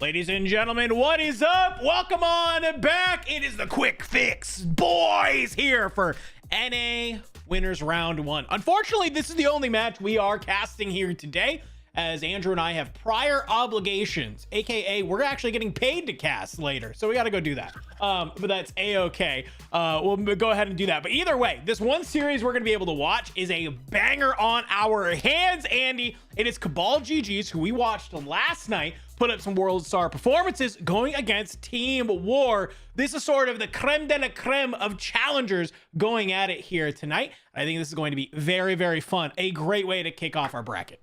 Ladies and gentlemen, what is up? Welcome on back. It is the Quick Fix boys here for NA Winners Round 1. Unfortunately, this is the only match we are casting here today, as Andrew and I have prior obligations, aka we're actually getting paid to cast later, so we got to go do that. But that's a-okay. We'll go ahead and do that. But either way, this one series we're going to be able to watch is a banger on our hands, Andy. It is CabalGGs, who we watched last night, put up some world star performances going against Team War. This is sort of the creme de la creme of challengers going at it here tonight. I think this is going to be very, very fun. A great way to kick off our bracket.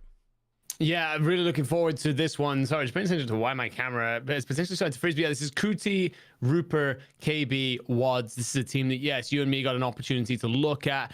Yeah, I'm really looking forward to this one. Sorry, just paying attention to why my camera is potentially starting to freeze. But yeah, this is Kuti, Rupert, KB, Wads. This is a team that, yes, you and me got an opportunity to look at.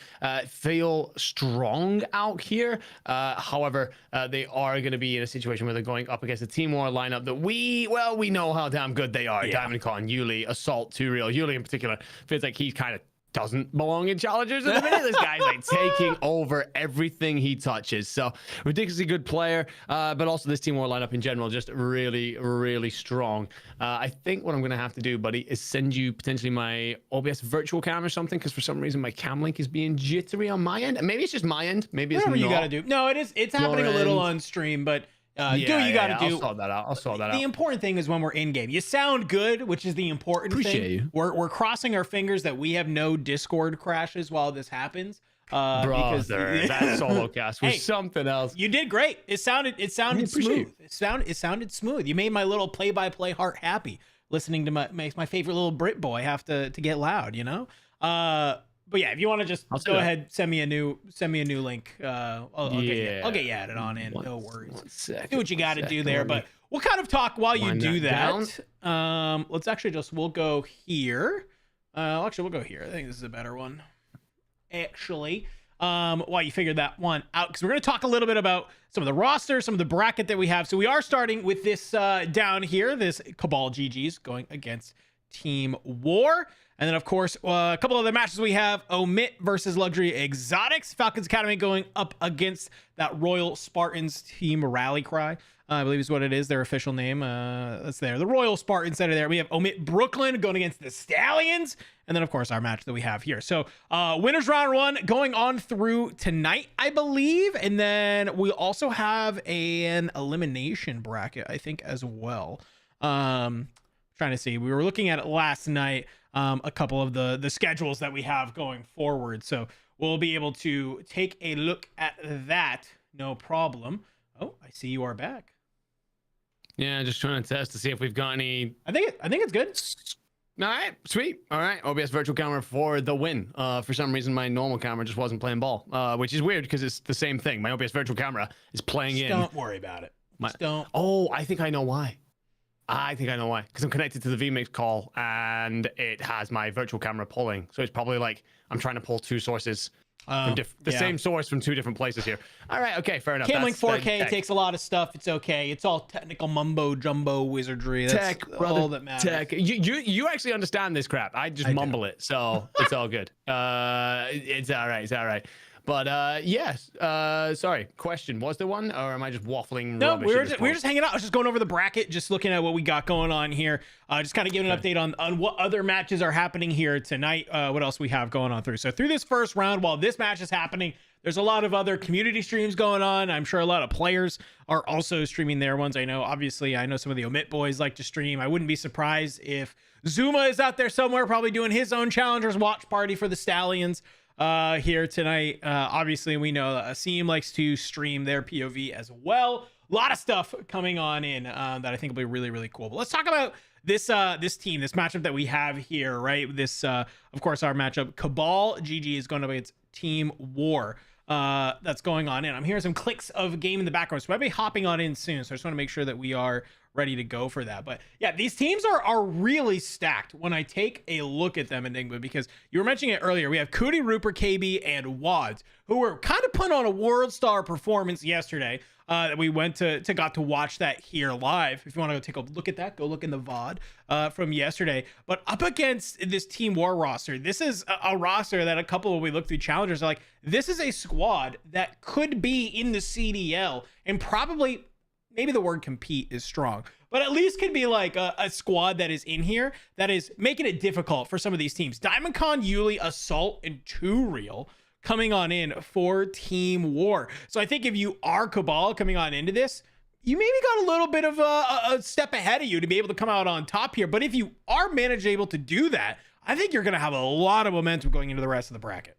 Feel strong out here. However, they are going to be in a situation where they're going up against a Team War lineup that we know how damn good they are. Yeah. Diamondcon, Yuli, Assault, 2Real. Yuli in particular feels like he's kind of doesn't belong in challengers at the minute. This guy's like taking over everything he touches. So ridiculously good player, but also this Team War lineup in general, just really, really strong. I think what I'm going to have to do, buddy, is send you potentially my OBS virtual cam or something, because for some reason my cam link is being jittery on my end. Maybe it's just my end. Maybe it's whatever not. You got to do. No, it's happening a little on stream, but do what you got to do. I'll sort that out. The important thing is when we're in game, you sound good, which is the important Appreciate thing. You. We're crossing our fingers that we have no Discord crashes while this happens. Because that solo cast was something else. You did great. It sounded smooth. It sounded smooth. You made my little play-by-play heart happy listening to my favorite little Brit boy have to get loud, you know? But yeah, if you want to just go ahead, send me a new link. I'll get you added on in. No worries. Do what you got to do there. But we'll kind of talk while you do that. Let's actually we'll go here. Actually, we'll go here. I think this is a better one. Actually, while you figure that one out, because we're going to talk a little bit about some of the roster, some of the bracket that we have. So we are starting with this down here, this CabalGGs going against Team War. And then, of course, a couple other matches we have. Omit versus Luxury Exotics. Falcons Academy going up against that Royal Spartans team Rally Cry, I believe is what it is, their official name. That's there. The Royal Spartans that are there. We have Omit Brooklyn going against the Stallions. And then, of course, our match that we have here. So, winners round 1 going on through tonight, I believe. And then we also have an elimination bracket, I think, as well. Trying to see. We were looking at it last night. A couple of the schedules that we have going forward. So we'll be able to take a look at that. No problem. Oh, I see you are back. Yeah, just trying to test to see if we've got any. I think it's good. All right, sweet. All right, OBS virtual camera for the win. For some reason, my normal camera just wasn't playing ball, which is weird because it's the same thing. My OBS virtual camera is playing in. Don't worry about it. Don't. Oh, I think I know why. Because I'm connected to the vMix call and it has my virtual camera pulling. So it's probably like I'm trying to pull two sources from the same source from two different places here. All right, okay, fair enough. Camlink 4K takes a lot of stuff. It's okay. It's all technical mumbo jumbo wizardry. That's all that matters. Tech. You actually understand this crap. I just mumble it, so it's all good. It's all right. It's all right. But yes, sorry, question, was there one, or am I just waffling? No, we were just hanging out. I was just going over the bracket, just looking at what we got going on here, just kind of giving an update on what other matches are happening here tonight, what else we have going on through. So through this first round, while this match is happening, there's a lot of other community streams going on. I'm sure a lot of players are also streaming their ones. I know some of the Omit boys like to stream. I wouldn't be surprised if Zuma is out there somewhere probably doing his own challengers watch party for the Stallions here tonight. Obviously we know Asim likes to stream their POV as well. A lot of stuff coming on in that I think will be really, really cool. But let's talk about this team, this matchup that we have here, right? This of course our matchup, CabalGG is going up against Team War. That's going on in. I'm hearing some clicks of game in the background, so I'll be hopping on in soon. So I just want to make sure that we are ready to go for that. But yeah, these teams are really stacked when I take a look at them, Enigma, because you were mentioning it earlier. We have Kuti, Rupert, KB, and Wads, who were kind of putting on a world star performance yesterday. That we got to watch that here live. If you want to go take a look at that, go look in the VOD from yesterday. But up against this Team War roster, this is a roster that a couple when we look through challengers are like, this is a squad that could be in the CDL and probably maybe the word compete is strong, but at least can be like a squad that is in here that is making it difficult for some of these teams. DiamondCon, Yuli, Assault, and 2Real coming on in for Team War. So I think if you are Cabal coming on into this, you maybe got a little bit of a step ahead of you to be able to come out on top here. But if you are able to do that, I think you're going to have a lot of momentum going into the rest of the bracket.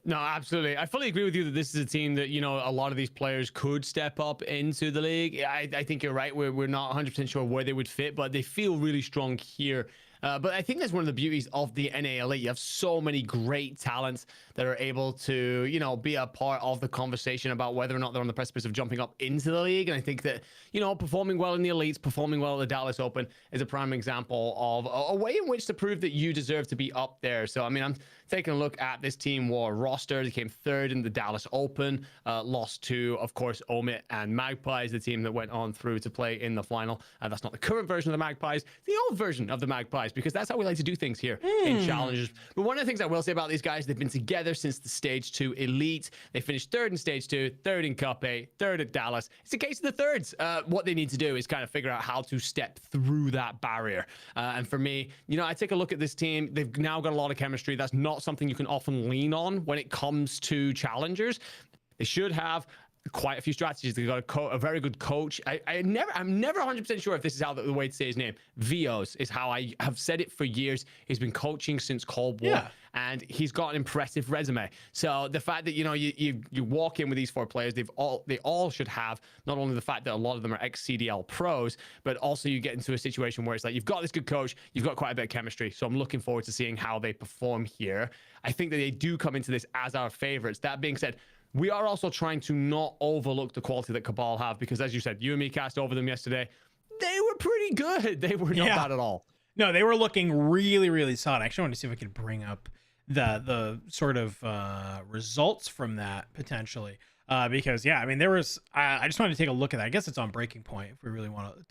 No, absolutely. I fully agree with you that this is a team that, you know, a lot of these players could step up into the league. I think you're right. We're not 100% sure where they would fit, but they feel really strong here. But I think that's one of the beauties of the NA Elite. You have so many great talents that are able to, you know, be a part of the conversation about whether or not they're on the precipice of jumping up into the league. And I think that, you know, performing well in the Elites, performing well at the Dallas Open is a prime example of a way in which to prove that you deserve to be up there. So, I mean, I'm taking a look at this Team War roster. They came third in the Dallas Open, lost to, of course, Omit and Magpies, the team that went on through to play in the final. That's not the current version of the Magpies, the old version of the Magpies, because that's how we like to do things here in challenges. But one of the things I will say about these guys, they've been together since the Stage 2 Elite. They finished third in Stage 2, third in Cup A, third at Dallas. It's a case of the thirds. What they need to do is kind of figure out how to step through that barrier. And for me, you know, I take a look at this team. They've now got a lot of chemistry. That's not something you can often lean on when it comes to challengers. They should have quite a few strategies. They've got a very good coach. I'm never 100% sure if this is how the way to say his name. Vios is how I have said it for years. He's been coaching since Cold War, and he's got an impressive resume. So the fact that, you know, you walk in with these 4 players, they all should have not only the fact that a lot of them are ex-CDL pros, but also you get into a situation where it's like you've got this good coach, you've got quite a bit of chemistry. So I'm looking forward to seeing how they perform here. I think that they do come into this as our favorites. That being said, we are also trying to not overlook the quality that Cabal have, because as you said, you and me cast over them yesterday. They were pretty good. They were not bad at all. No, they were looking really, really solid. I actually want to see if I could bring up the sort of results from that potentially. Because yeah, I mean, there was, I just wanted to take a look at that. I guess it's on Breaking Point if we really want to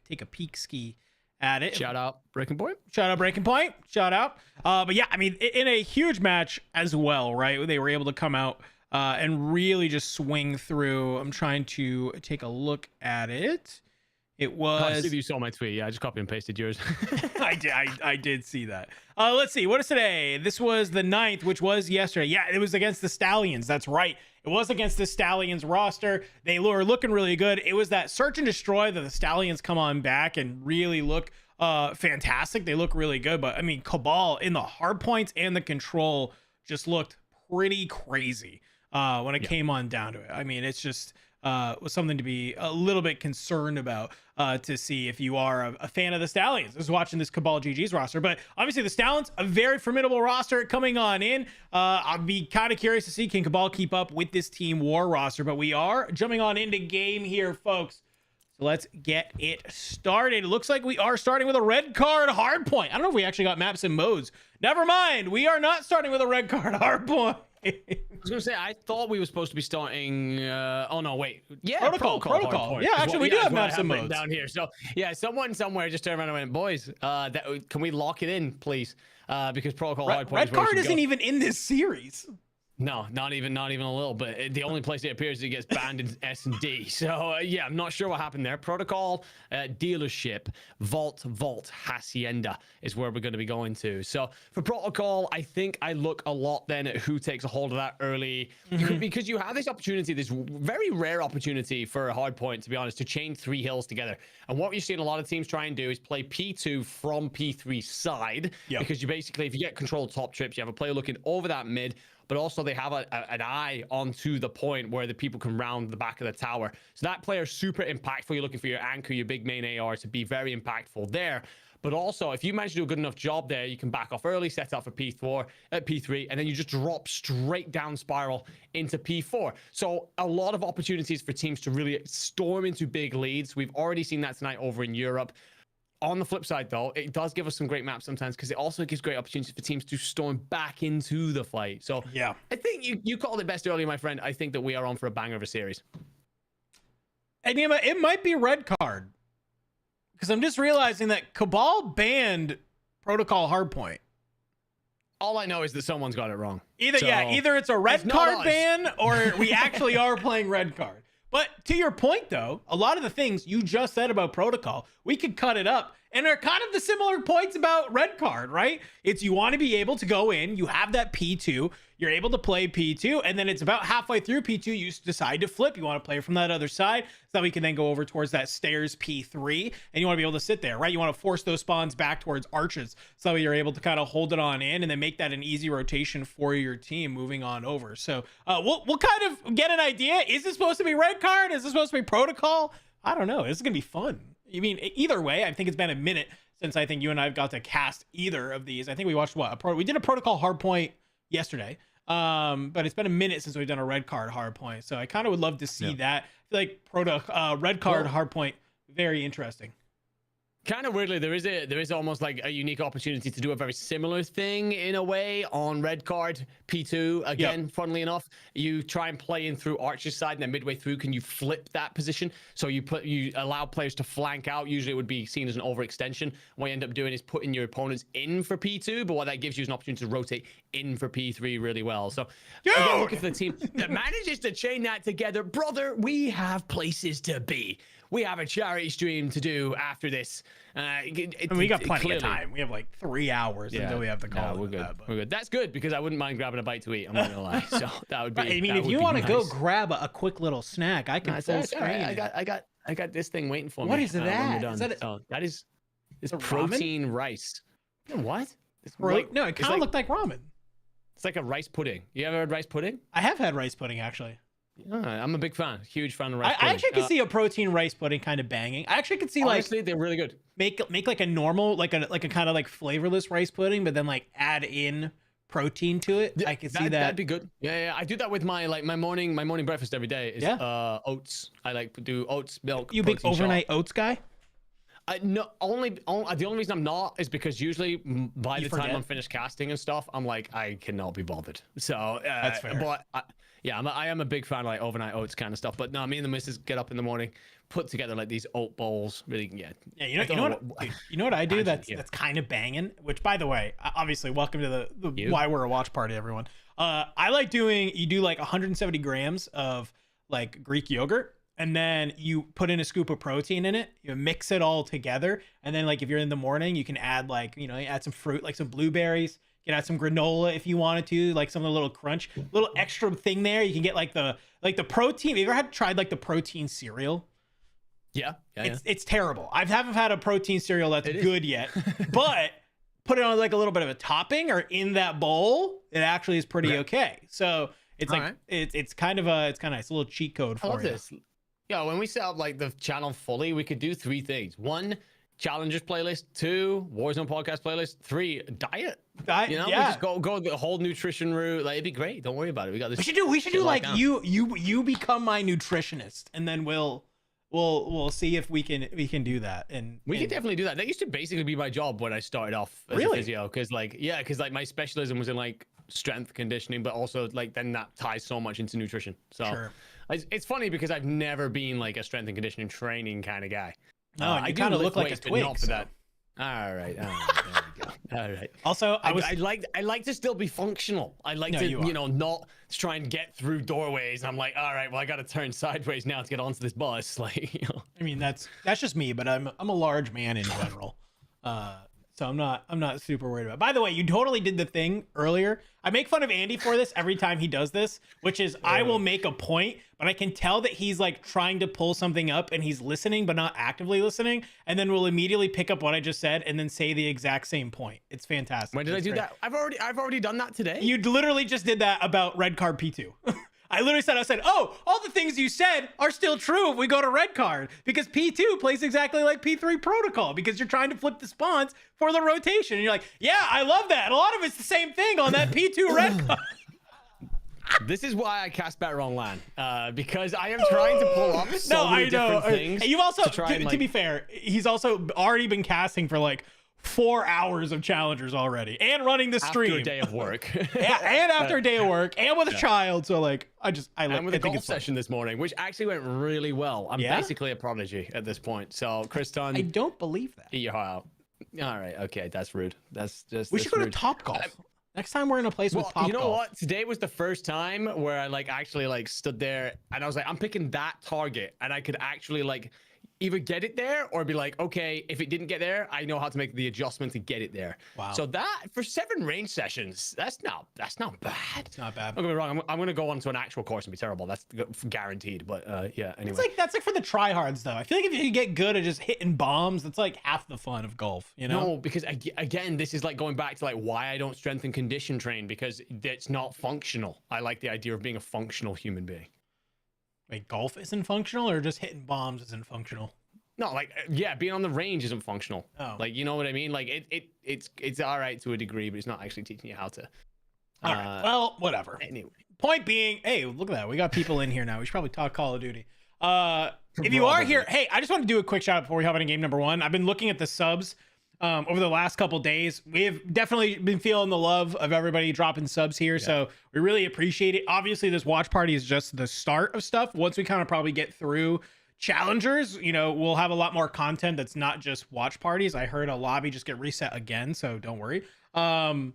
take a peek ski at it. Shout out Breaking Point. Shout out Breaking Point. Shout out. But yeah, I mean, in a huge match as well, right? They were able to come out and really just swing through. I'm trying to take a look at it. It was. I see you saw my tweet. Yeah, I just copy and pasted yours. I did see that. Let's see. What is today? This was the 9th, which was yesterday. Yeah, it was against the Stallions. That's right. It was against the Stallions roster. They were looking really good. It was that search and destroy that the Stallions come on back and really look fantastic. They look really good. But I mean, Cabal in the hard points and the control just looked pretty crazy when it came on down to it. I mean, it's just was something to be a little bit concerned about to see if you are a fan of the Stallions. I was watching this CabalGGs roster, but obviously the Stallions, a very formidable roster coming on in. I'll be kind of curious to see, can Cabal keep up with this Team War roster, but we are jumping on into game here, folks. So let's get it started. It looks like we are starting with a red card hard point. I don't know if we actually got maps and modes. Never mind. We are not starting with a red card hard point. I was gonna say, I thought we were supposed to be starting. Oh no, wait. Yeah, protocol. Yeah, actually, we do have maps and modes down here. So yeah, someone somewhere just turned around and went, "Boys, can we lock it in, please?" Because protocol hardpoint. Red card isn't even in this series. No, not even a little. But the only place it appears it gets banned in S&D. So yeah, I'm not sure what happened there. Protocol, dealership, Vault, Hacienda is where we're going to be going to. So for Protocol, I think I look a lot then at who takes a hold of that early, because you have this opportunity, this very rare opportunity for a hard point, to be honest, to chain 3 hills together. And what you're seeing a lot of teams try and do is play P2 from P3 side, because you basically, if you get control of top trips, you have a player looking over that mid, but also they have an eye onto the point where the people can round the back of the tower. So that player is super impactful. You're looking for your anchor, your big main AR to be very impactful there. But also, if you manage to do a good enough job there, you can back off early, set up for P3, and then you just drop straight down spiral into P4. So a lot of opportunities for teams to really storm into big leads. We've already seen that tonight over in Europe. On the flip side, though, it does give us some great maps sometimes, because it also gives great opportunities for teams to storm back into the fight. So yeah, I think you called it best earlier, my friend. I think that we are on for a banger of a series. Enigma, it might be red card, because I'm just realizing that Cabal banned Protocol Hardpoint. All I know is that someone's got it wrong. Either it's a red card ban, or we actually are playing red card. But to your point, though, a lot of the things you just said about protocol, we could cut it up and are kind of the similar points about red card, right? It's you want to be able to go in, you have that P2, you're able to play P2, and then it's about halfway through P2, you decide to flip. You want to play from that other side so that we can then go over towards that stairs P3, and you want to be able to sit there, right? You want to force those spawns back towards arches so you're able to kind of hold it on in and then make that an easy rotation for your team moving on over. So we'll kind of get an idea. Is this supposed to be red card? Is this supposed to be protocol? I don't know. This is going to be fun. I mean, either way, I think it's been a minute since I think you and I have got to cast either of these. I think we watched we did a protocol hardpoint yesterday, but it's been a minute since we've done a red card hardpoint. So I kind of would love to see that. I feel like red card hardpoint, very interesting. Kind of weirdly, there is almost like a unique opportunity to do a very similar thing in a way on red card P2 again. Funnily enough, you try and play in through Archer's side, and then midway through, can you flip that position? So you allow players to flank out. Usually, it would be seen as an overextension. What you end up doing is putting your opponents in for P2, but what that gives you is an opportunity to rotate in for P3 really well. So again, looking for the team that manages to chain that together, brother. We have places to be. We have a charity stream to do after this. We got plenty of time. We have like 3 hours until we have the call. We're good. We're good. That's good because I wouldn't mind grabbing a bite to eat. I'm not gonna lie. So that would be. I mean, if you want to go grab a quick little snack, I can full screen. I got this thing waiting for me. What is that? That is protein rice. What? No, it kind of looked like ramen. It's like a rice pudding. You ever had rice pudding? I have had rice pudding actually. I'm a big fan, huge fan of rice pudding. I actually could see a protein rice pudding kind of banging. I actually could see honestly, they're really good. Make like a normal, like a kind of like flavorless rice pudding, but then like add in protein to it. I could see that. That'd be good. Yeah. I do that with my morning breakfast every day. Is oats. I like to do oats, milk. You big overnight oats guy? No, the only reason I'm not is because usually by the time I'm finished casting and stuff, I'm like, I cannot be bothered. So that's fair. But I am a big fan of like overnight oats kind of stuff. But no, me and the missus get up in the morning, put together like these oat bowls. Really, you know what I do that's kind of banging. Which, by the way, obviously, welcome to the Why We're a Watch Party, everyone. I like you do like 170 grams of like Greek yogurt. And then you put in a scoop of protein in it, you mix it all together. And then like, if you're in the morning, you can add like, add some fruit, like some blueberries, you can add some granola if you wanted to, like some little crunch, little extra thing there. You can get like the protein. Have you ever tried like the protein cereal? Yeah. It's terrible. I haven't had a protein cereal that's good yet, but put it on like a little bit of a topping or in that bowl, it actually is pretty okay. So it's like, it's kind of nice, a little cheat code for you. I love this. Yeah, when we set up like the channel fully, we could do 3 things. 1, challengers playlist. 2, Warzone podcast playlist. 3, diet. We just go the whole nutrition route. Like, it'd be great. Don't worry about it. We got this. We should do like you become my nutritionist, and then we'll see if we can do that. And we can definitely do that. That used to basically be my job when I started off as a physio, because my specialism was in like strength conditioning, but also like then that ties so much into nutrition. So. Sure. It's funny because I've never been like a strength and conditioning training kind of guy. No, I kind of look like a twig. Not for that. All right. There we go. All right. Also, I like to still be functional. I like to, not try and get through doorways. I'm like, all right, well, I got to turn sideways now to get onto this bus. Like, I mean, that's just me, but I'm a large man in general. So I'm not super worried about it. By the way, you totally did the thing earlier. I make fun of Andy for this every time he does this, which is I will make a point, but I can tell that he's like trying to pull something up and he's listening, but not actively listening. And then we'll immediately pick up what I just said and then say the exact same point. It's fantastic. When did I do that? I've already done that today. You literally just did that about red card P2. I literally said, oh, all the things you said are still true if we go to red card, because P2 plays exactly like P3 protocol because you're trying to flip the spawns for the rotation. And you're like, yeah, I love that. And a lot of it's the same thing on that P2 red card. This is why I cast better on LAN, because I am trying to pull up so many different things. You've also, to be fair, he's also already been casting for like 4 hours of challengers already and running the stream after a day of work. and after a day of work and with a child. So like, and with a golf session this morning, which actually went really well. I'm basically a prodigy at this point. So Kriston, I don't believe that. Eat your heart out. All right. Okay. That's rude. That's just, we should go to Top Golf. Next time we're in a place with Top you know Golf. what? Today was the first time where I actually stood there and I was like, I'm picking that target, and I could actually either get it there or be like, okay, if it didn't get there, I know how to make the adjustment to get it there. Wow. So that for 7 range sessions, that's not bad. It's not bad. Don't get me wrong. I'm gonna go onto an actual course and be terrible. That's guaranteed. But yeah. Anyway, That's like for the tryhards though. I feel like if you get good at just hitting bombs, that's like half the fun of golf. You know? No, because again, this is going back to why I don't strength and condition train, because it's not functional. I like the idea of being a functional human being. Wait, golf isn't functional, or just hitting bombs isn't functional? No, yeah, being on the range isn't functional. Oh. You know what I mean? It's all right to a degree, but it's not actually teaching you how to. All right. Well, whatever. Anyway, Point being, hey, look at that. We got people in here now. We should probably talk Call of Duty. If you are here, hey, I just want to do a quick shout out before we hop into game number 1. I've been looking at the subs over the last couple days. We have definitely been feeling the love of everybody dropping subs here, so we really appreciate it. Obviously, this watch party is just the start of stuff. Once we kind of probably get through challengers, we'll have a lot more content that's not just watch parties. I heard a lobby just get reset again, so don't worry. We're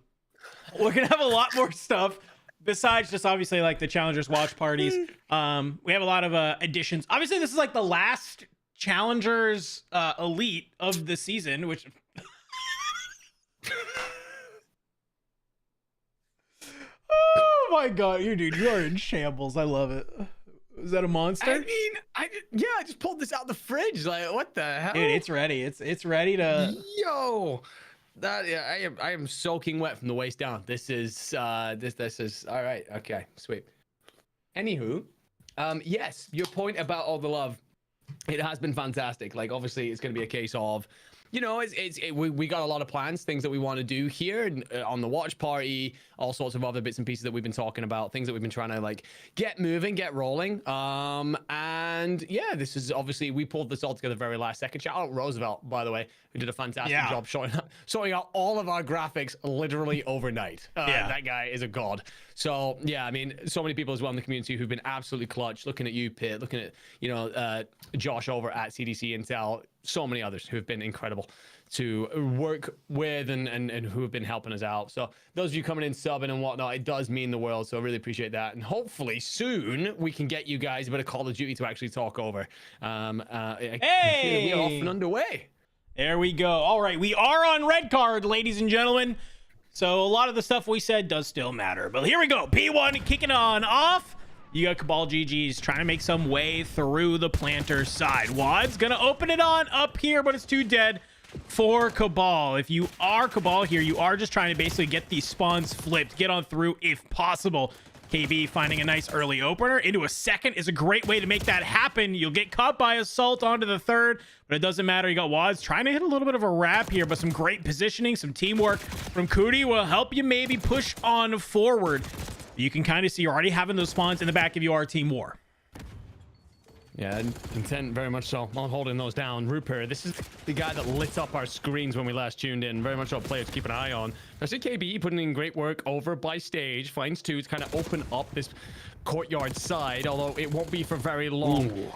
gonna have a lot more stuff besides just obviously the challengers watch parties. We have a lot of additions. Obviously, this is the last challengers elite of the season, which oh my god, you are in shambles. I love it. Is that a monster? I mean, I just pulled this out the fridge. What the hell? Dude, it's ready. It's ready to. Yo, I am soaking wet from the waist down. This is this is all right. Okay, sweet. Anywho, yes, your point about all the love, it has been fantastic. Obviously, it's going to be a case of, we got a lot of plans, things that we want to do here on the watch party, all sorts of other bits and pieces that we've been talking about, things that we've been trying to get moving, get rolling. And yeah, this is obviously, we pulled this all together very last second. Shout out Roosevelt, by the way, who did a fantastic job sorting out all of our graphics literally overnight. That guy is a god. So yeah, I mean, so many people as well in the community who've been absolutely clutch. Looking at you, Pitt, looking at Josh over at CDC Intel, so many others who have been incredible to work with and who have been helping us out. So those of you coming in, subbing and whatnot, it does mean the world. So I really appreciate that. And hopefully soon we can get you guys a bit of Call of Duty to actually talk over. Hey, we're off and underway. There we go. All right, we are on red card, ladies and gentlemen. So a lot of the stuff we said does still matter. But here we go. P1 kicking on off. You got CabalGGs trying to make some way through the planter side. Wad's gonna open it on up here, but it's too dead for Cabal. If you are Cabal here, you are just trying to basically get these spawns flipped, get on through if possible. KB finding a nice early opener into a second is a great way to make that happen. You'll get caught by Assault onto the third, but it doesn't matter. You got Wads trying to hit a little bit of a wrap here, but some great positioning, some teamwork from Cootie will help you maybe push on forward. You can kind of see you're already having those spawns in the back of your Team War. Yeah, intent very much so on holding those down. Rupert, this is the guy that lit up our screens when we last tuned in. Very much so a player to keep an eye on. I see KB putting in great work over by stage. Finds 2 to kind of open up this courtyard side, although it won't be for very long. Ooh.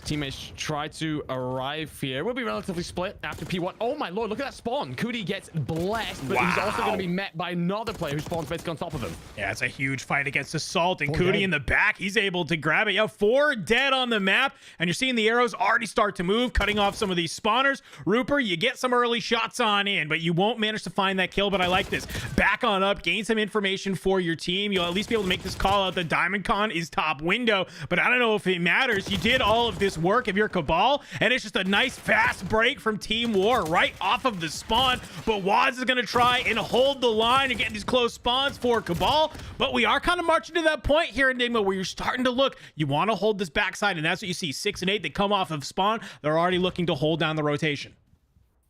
Teammates try to arrive here. We'll be relatively split after P1. Oh my lord, look at that spawn. Cootie gets blessed, but he's also going to be met by another player who spawns basically on top of him. Yeah, it's a huge fight against Assault, and Cootie in the back. He's able to grab it. You have 4 dead on the map, and you're seeing the arrows already start to move, cutting off some of these spawners. Rupert, you get some early shots on in, but you won't manage to find that kill, but I like this. Back on up, gain some information for your team. You'll at least be able to make this call out. The Diamond Con is top window, but I don't know if it matters. You did all of this work if you're Cabal, and it's just a nice fast break from Team War right off of the spawn. But Wads is going to try and hold the line and get these close spawns for Cabal, but we are kind of marching to that point here, Enigma, where you're starting to look, you want to hold this backside, and that's what you see. 6 and 8, they come off of spawn, they're already looking to hold down the rotation.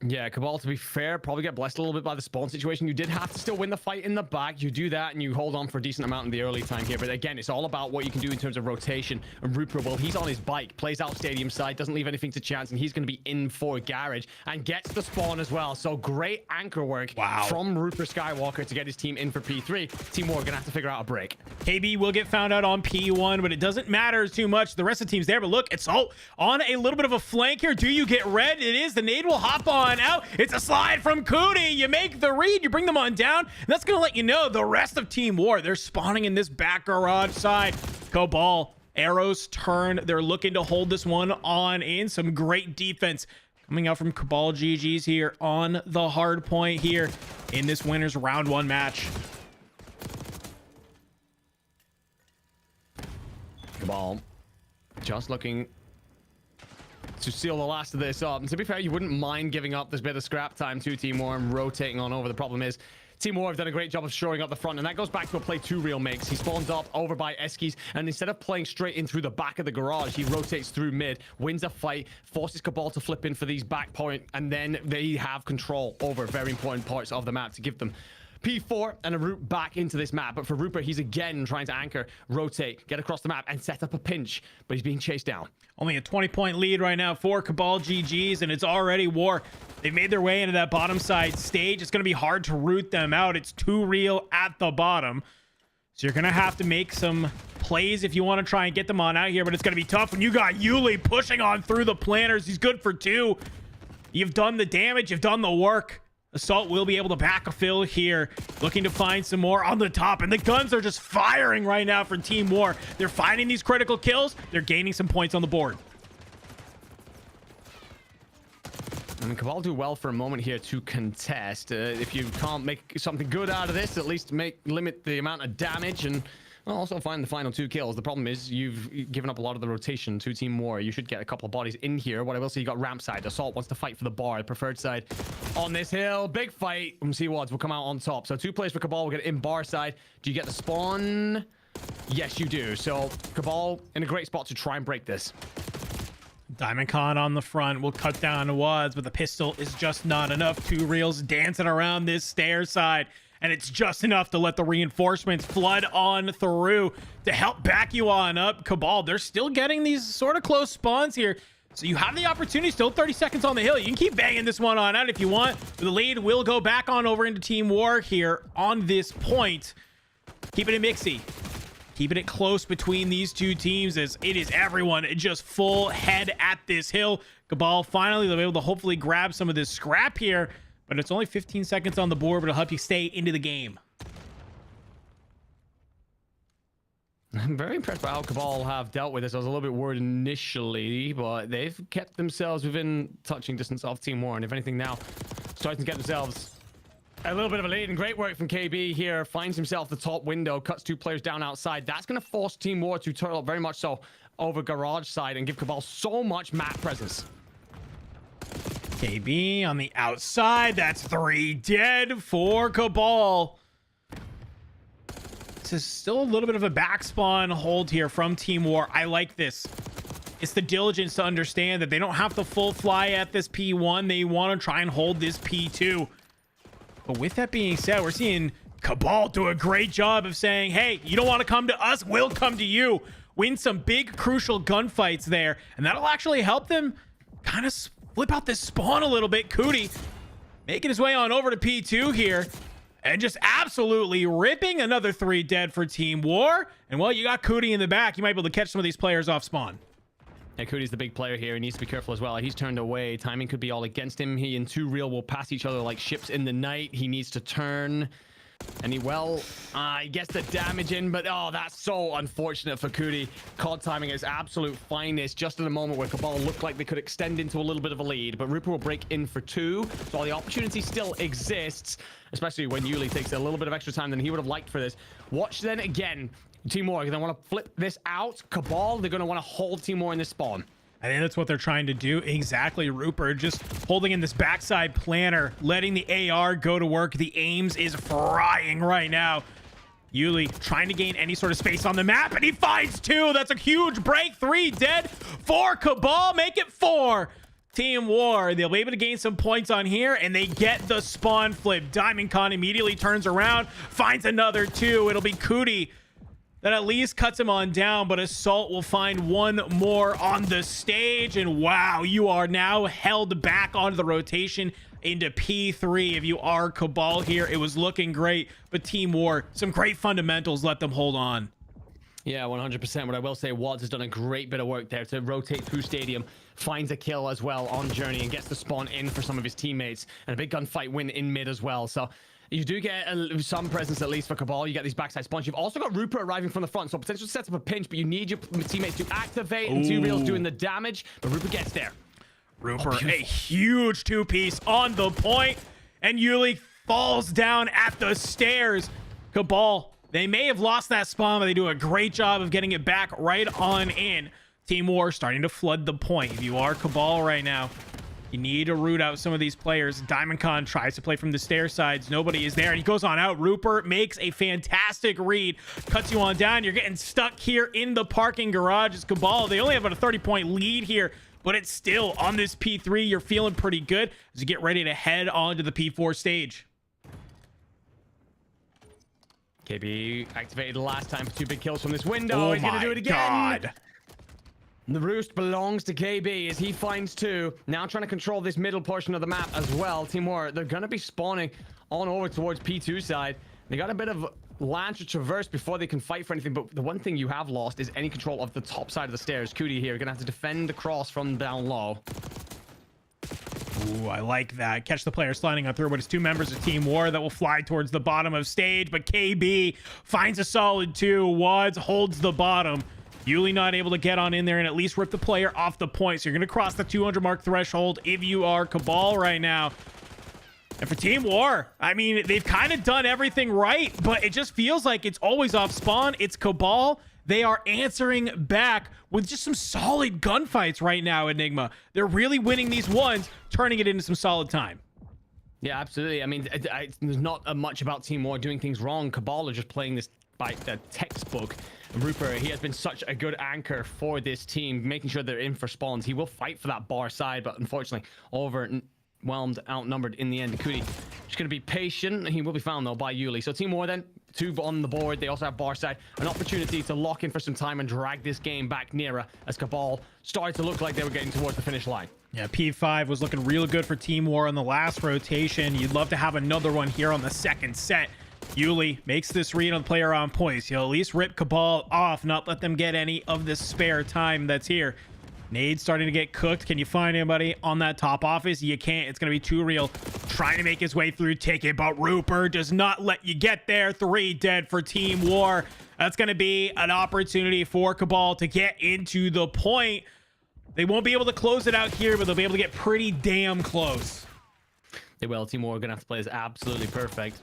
Yeah, Cabal, to be fair, probably get blessed a little bit by the spawn situation. You did have to still win the fight in the back. You do that and you hold on for a decent amount in the early time here. But again, it's all about what you can do in terms of rotation. And Rupert, well, he's on his bike, plays out stadium side, doesn't leave anything to chance, and he's going to be in for garage and gets the spawn as well. So great anchor work from Rupert Skywalker to get his team in for P3. Team War going to have to figure out a break. KB will get found out on P1, but it doesn't matter too much. The rest of the team's there, but look, it's all on a little bit of a flank here. Do you get red? It is. The nade will hop on on out. It's a slide from Cootie. You make the read, you bring them on down, and that's gonna let you know the rest of Team War, they're spawning in this back garage side. Cabal, arrows turn. They're looking to hold this one on in. Some great defense coming out from CabalGGs here on the hard point here in this winner's round 1 match. Cabal just looking to seal the last of this up. And to be fair, you wouldn't mind giving up this bit of scrap time to Team War and rotating on over. The problem is Team War have done a great job of shoring up the front, and that goes back to a play 2 Real makes. He spawns up over by Eskies, and instead of playing straight in through the back of the garage, he rotates through mid, wins a fight, forces Cabal to flip in for these back point, and then they have control over very important parts of the map to give them P4 and a route back into this map. But for Rupert, he's again trying to anchor, rotate, get across the map, and set up a pinch, but he's being chased down. Only a 20-point lead right now for CabalGGs, and it's already War. They've made their way into that bottom side stage. It's going to be hard to root them out. It's 2 Real at the bottom. So you're going to have to make some plays if you want to try and get them on out here, but it's going to be tough when you got Yuli pushing on through the planters. He's good for 2. You've done the damage. You've done the work. Assault will be able to backfill here, looking to find some more on the top, and the guns are just firing right now for Team War. They're finding these critical kills. They're gaining some points on the board. I mean, Cabal do well for a moment here to contest. If you can't make something good out of this, at least limit the amount of damage and also find the final 2 kills. The problem is you've given up a lot of the rotation to Team War. You should get a couple of bodies in here. What I will say, you got ramp side. Assault wants to fight for the bar. Preferred side on this hill. Big fight. MC Wads will come out on top. So 2 plays for Cabal will get in bar side. Do you get the spawn? Yes, you do. So Cabal in a great spot to try and break this. Diamond Con on the front will cut down Wads, but the pistol is just not enough. 2 Reals dancing around this stair side, and it's just enough to let the reinforcements flood on through to help back you on up. Cabal, they're still getting these sort of close spawns here, so you have the opportunity. Still 30 seconds on the hill. You can keep banging this one on out if you want. The lead will go back on over into Team War here on this point. Keeping it mixy. Keeping it close between these 2 teams as it is everyone just full head at this hill. Cabal finally, they'll be able to hopefully grab some of this scrap here, but it's only 15 seconds on the board, but it'll help you stay into the game. I'm very impressed by how Cabal have dealt with this. I was a little bit worried initially, but they've kept themselves within touching distance of Team War, and if anything now, starting to get themselves a little bit of a lead. And great work from KB here. Finds himself the top window, cuts 2 players down outside. That's going to force Team War to turtle up very much so over garage side and give Cabal so much map presence. KB on the outside. That's 3 dead for Cabal. This is still a little bit of a backspawn hold here from Team War. I like this. It's the diligence to understand that they don't have to full fly at this P1. They want to try and hold this P2. But with that being said, we're seeing Cabal do a great job of saying, hey, you don't want to come to us, we'll come to you. Win some big, crucial gunfights there. And that'll actually help them kind of flip out this spawn a little bit. Cootie making his way on over to P2 here. And just absolutely ripping. Another 3 dead for Team War. And, well, you got Cootie in the back. You might be able to catch some of these players off spawn. Yeah, Cootie's the big player here. He needs to be careful as well. He's turned away. Timing could be all against him. He and 2 Real will pass each other like ships in the night. He needs to turn. And he gets the damage in, but oh, that's so unfortunate for Cootie. COD timing is absolute finest just in a moment where Cabal looked like they could extend into a little bit of a lead. But Rupert will break in for 2. So the opportunity still exists, especially when Yuli takes a little bit of extra time than he would have liked for this. Watch then again. Team War, they want to flip this out. Cabal, they're going to want to hold Team War in this spawn. I think that's what they're trying to do. Exactly, Rupert. Just holding in this backside planter, letting the AR go to work. The aims is frying right now. Yuli trying to gain any sort of space on the map, and he finds 2. That's a huge break. 3 dead for Cabal. Make it 4. Team War, they'll be able to gain some points on here, and they get the spawn flip. Diamond Con immediately turns around, finds another 2. It'll be Cootie that at least cuts him on down, but Assault will find 1 more on the stage. And wow, you are now held back onto the rotation into P3 if you are Cabal here. It was looking great, but Team War, some great fundamentals let them hold on. Yeah, 100%. What I will say, Wads has done a great bit of work there to rotate through Stadium, finds a kill as well on Journey and gets the spawn in for some of his teammates, and a big gunfight win in mid as well. So you do get some presence, at least for Cabal. You get these backside spawns. You've also got Rupert arriving from the front, so potential sets up a pinch, but you need your teammates to activate, and T-Real's doing the damage, but Rupert gets there. Rupert, a huge two-piece on the point, and Yuli falls down at the stairs. Cabal, they may have lost that spawn, but they do a great job of getting it back right on in. Team War starting to flood the point. If you are Cabal right now, you need to root out some of these players. DiamondCon tries to play from the stair sides. Nobody is there, and he goes on out. Rupert makes a fantastic read, cuts you on down. You're getting stuck here in the parking garage. It's Cabal. They only have about a 30-point lead here, but it's still on this P3. You're feeling pretty good as you get ready to head on to the P4 stage. KB activated last time for 2 big kills from this window. Oh, he's gonna do it again. God. The roost belongs to KB as he finds 2. Now trying to control this middle portion of the map as well. Team War, they're gonna be spawning on over towards P2 side. They got a bit of land to traverse before they can fight for anything, but the one thing you have lost is any control of the top side of the stairs. Cootie here gonna have to defend the cross from down low. Ooh, I like that. Catch the player sliding on through, but it's 2 members of Team War that will fly towards the bottom of stage, but KB finds a solid 2. Wads holds the bottom. Yuli not able to get on in there and at least rip the player off the point. So you're going to cross the 200 mark threshold if you are Cabal right now. And for Team War, I mean, they've kind of done everything right, but it just feels like it's always off spawn. It's Cabal. They are answering back with just some solid gunfights right now, Enigma. They're really winning these ones, turning it into some solid time. Yeah, absolutely. I mean, there's not much about Team War doing things wrong. Cabal are just playing this by the textbook. Rupert, he has been such a good anchor for this team, making sure they're in for spawns. He will fight for that bar side, but unfortunately overwhelmed, outnumbered in the end. Kuti just going to be patient. He will be found though by Yuli. So Team War then 2 on the board. They also have bar side, an opportunity to lock in for some time and drag this game back nearer as Cabal started to look like they were getting towards the finish line. Yeah, P5 was looking real good for Team War on the last rotation. You'd love to have another one here on the second set. Yuli makes this read on the player on points. He'll at least rip Cabal off, not let them get any of this spare time that's here. Nade's starting to get cooked. Can you find anybody on that top office? You can't. It's going to be Too Real trying to make his way through ticket, but Rupert does not let you get there. 3 dead for Team War. That's going to be an opportunity for Cabal to get into the point. They won't be able to close it out here, but they'll be able to get pretty damn close. They will. Team War are going to have to play this absolutely perfect.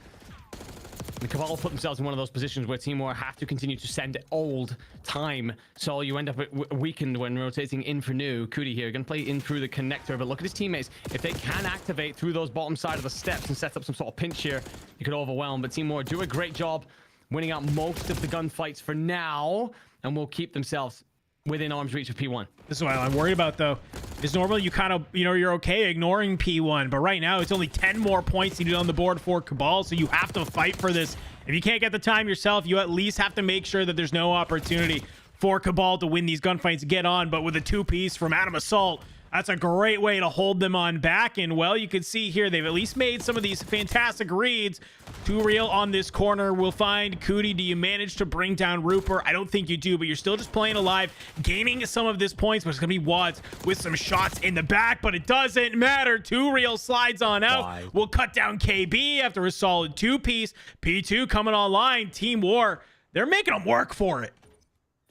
The Cabal put themselves in one of those positions where Team War have to continue to send old time, so you end up weakened when rotating in for new. Kuti here going to play in through the connector, but look at his teammates. If they can activate through those bottom side of the steps and set up some sort of pinch here, you could overwhelm, but Team War do a great job winning out most of the gunfights for now, and will keep themselves within arm's reach of P1. This is what I'm worried about, though, is normally you kind of, you're okay ignoring P1, but right now it's only 10 more points needed on the board for Cabal, so you have to fight for this. If you can't get the time yourself, you at least have to make sure that there's no opportunity for Cabal to win these gunfights and get on, but with a 2-piece from Adam Assault, that's a great way to hold them on back. And well, you can see here, they've at least made some of these fantastic reads. Too Real on this corner. We'll find Kuti. Do you manage to bring down Rupert? I don't think you do, but you're still just playing alive, gaining some of this points, but it's going to be Wads with some shots in the back, but it doesn't matter. Too Real slides on out. Why? We'll cut down KB after a solid 2-piece. P2 coming online. Team War, they're making them work for it.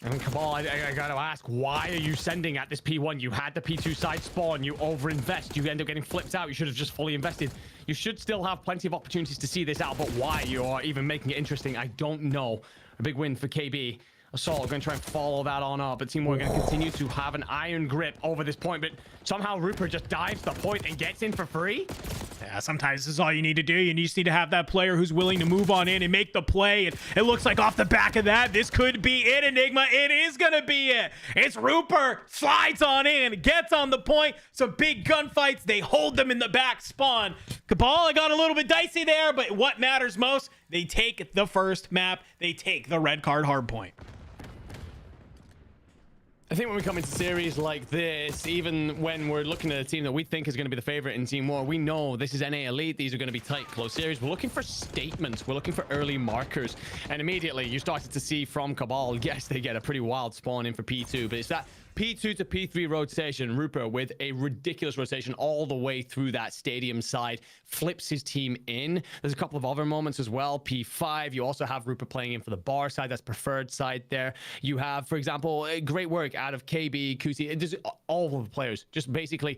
I mean, Cabal, I gotta ask, why are you sending at this P1? You had the P2 side spawn, you overinvest, you end up getting flipped out, you should have just fully invested. You should still have plenty of opportunities to see this out, but why you are even making it interesting, I don't know. A big win for KB. Assault going to try and follow that on up, but Team War going to continue to have an iron grip over this point, but somehow Rupert just dives the point and gets in for free. Yeah, sometimes this is all you need to do. You just need to have that player who's willing to move on in and make the play. And it looks like off the back of that, this could be it, Enigma. It is going to be it. It's Rupert. Slides on in. Gets on the point. Some big gunfights. They hold them in the back spawn. Cabal got a little bit dicey there, but what matters most, they take the first map. They take the red card hard point. I think when we come into series like this, even when we're looking at a team that we think is going to be the favorite in Team War, we know this is NA Elite. These are going to be tight, close series. We're looking for statements. We're looking for early markers. And immediately you started to see from Cabal, yes, they get a pretty wild spawn in for P2, but it's that P2 to P3 rotation. Rupert with a ridiculous rotation all the way through that stadium side, flips his team in. There's a couple of other moments as well. P5, you also have Rupert playing in for the bar side. That's preferred side there. You have, for example, great work out of KB, Kuti, just all of the players, just basically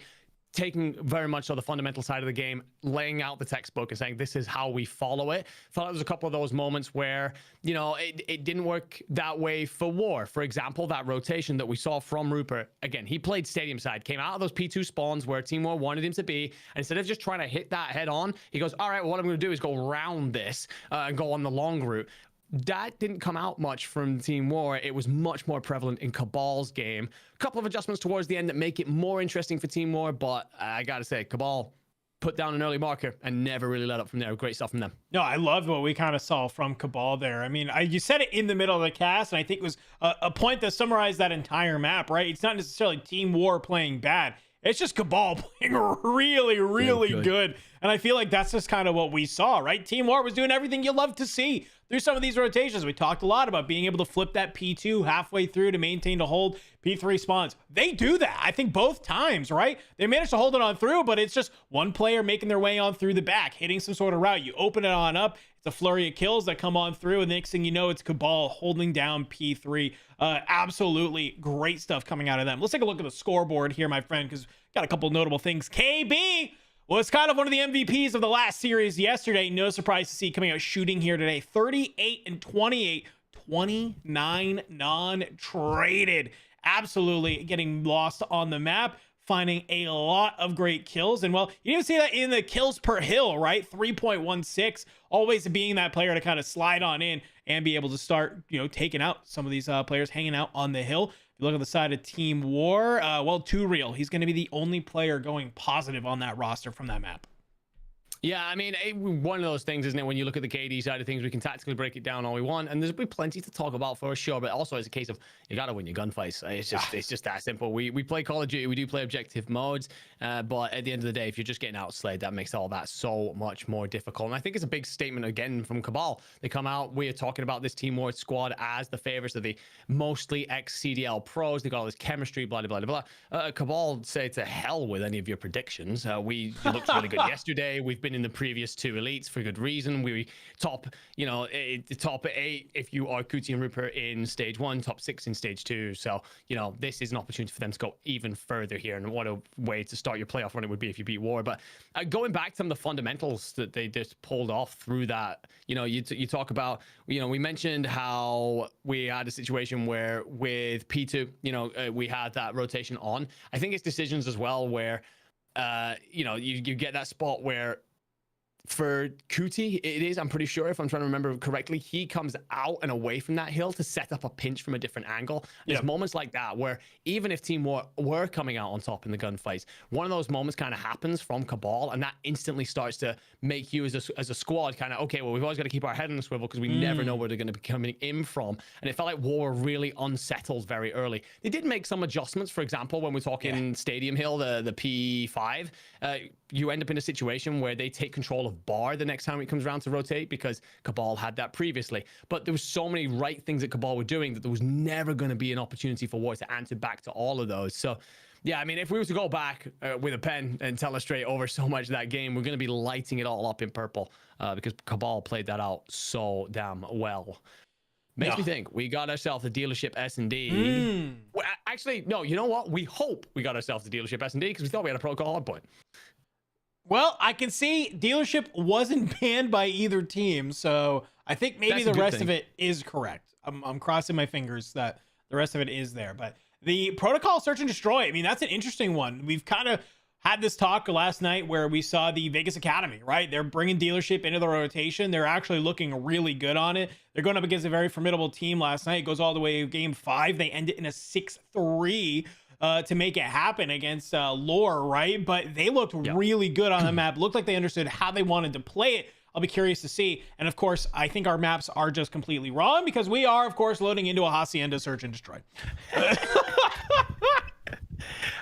taking very much so the fundamental side of the game, laying out the textbook and saying, this is how we follow it. Felt like there's a couple of those moments where, you know, it didn't work that way for War. For example, that rotation that we saw from Rupert, again, he played stadium side, came out of those P2 spawns where Team War wanted him to be, and instead of just trying to hit that head on, he goes, all right, well, what I'm going to do is go around this and go on the long route. That didn't come out much from Team War. It was much more prevalent in Cabal's game. A couple of adjustments towards the end that make it more interesting for Team War, but I gotta say, Cabal put down an early marker and never really let up from there. Great stuff from them. No, I loved what we kind of saw from Cabal there. I mean, you said it in the middle of the cast, and I think it was a point that summarized that entire map, right? It's not necessarily Team War playing bad. It's just Cabal playing really, really good. And I feel like that's just kind of what we saw, right? Team War was doing everything you love to see through some of these rotations. We talked a lot about being able to flip that P2 halfway through to maintain to hold P3 spawns. They do that, I think, both times, right? They managed to hold it on through, but it's just one player making their way on through the back, hitting some sort of route. You open it on up. It's a flurry of kills that come on through, and the next thing you know, it's Cabal holding down P3. Absolutely great stuff coming out of them. Let's take a look at the scoreboard here, my friend, because got a couple notable things. KB was kind of one of the MVPs of the last series yesterday. No surprise to see coming out shooting here today. 38 and 28, 29 non-traded. Absolutely getting lost on the map, finding a lot of great kills. And well, you even see that in the kills per hill, right? 3.16, always being that player to kind of slide on in and be able to start, you know, taking out some of these players hanging out on the hill. If you look at the side of Team War, well, Too Real, he's going to be the only player going positive on that roster from that map. Yeah, I mean, one of those things, isn't it? When you look at the KD side of things, we can tactically break it down all we want, and there's be plenty to talk about for sure. But also, it's a case of you got to win your gunfights. It's just that simple. We play Call of Duty, we do play objective modes, but at the end of the day, if you're just getting outslayed, that makes all that so much more difficult. And I think it's a big statement again from Cabal. They come out, we are talking about this Team War squad as the favorites of the mostly ex-CDL pros. They got all this chemistry, blah blah blah blah. Cabal say to hell with any of your predictions. We looked really good yesterday. We've been in the previous two elites for good reason. We top, you know, top 8 if you are Kuti and Rupert in stage 1, top 6 in stage 2. So, you know, this is an opportunity for them to go even further here. And what a way to start your playoff run it would be if you beat War. But going back to some of the fundamentals that they just pulled off through that, you know, you talk about, you know, we mentioned how we had a situation where with P2, you know, we had that rotation on. I think it's decisions as well where, you know, you get that spot where for Kuti, it is, I'm pretty sure, if I'm trying to remember correctly, he comes out and away from that hill to set up a pinch from a different angle. There's moments like that where even if Team War were coming out on top in the gunfights, one of those moments kind of happens from Cabal, and that instantly starts to make you as a squad kind of, okay, well, we've always got to keep our head on the swivel because we never know where they're going to be coming in from. And it felt like War were really unsettled very early. They did make some adjustments. For example, when we're talking Stadium Hill, the P5, you end up in a situation where they take control of bar the next time it comes around to rotate because Cabal had that previously. But there was so many right things that Cabal were doing that there was never going to be an opportunity for War to answer back to all of those. So yeah, I mean, if we were to go back with a pen and telestrate over so much of that game, we're going to be lighting it all up in purple because Cabal played that out so damn well. Makes me think we got ourselves a dealership S&D. Well, actually, no, you know what? We hope we got ourselves a dealership S&D because we thought we had a protocol hardpoint. Well, I can see dealership wasn't banned by either team, so I think maybe the rest of it is correct. I'm crossing my fingers that the rest of it is there. But the protocol search and destroy, I mean, that's an interesting one. We've kind of had this talk last night where we saw the Vegas Academy, right? They're bringing dealership into the rotation. They're actually looking really good on it. They're going up against a very formidable team last night. It goes all the way to game 5. They end it in a 6-3. To make it happen against Lore, right? But they looked really good on the map. Looked like they understood how they wanted to play it. I'll be curious to see. And of course, I think our maps are just completely wrong because we are, of course, loading into a Hacienda search and destroy.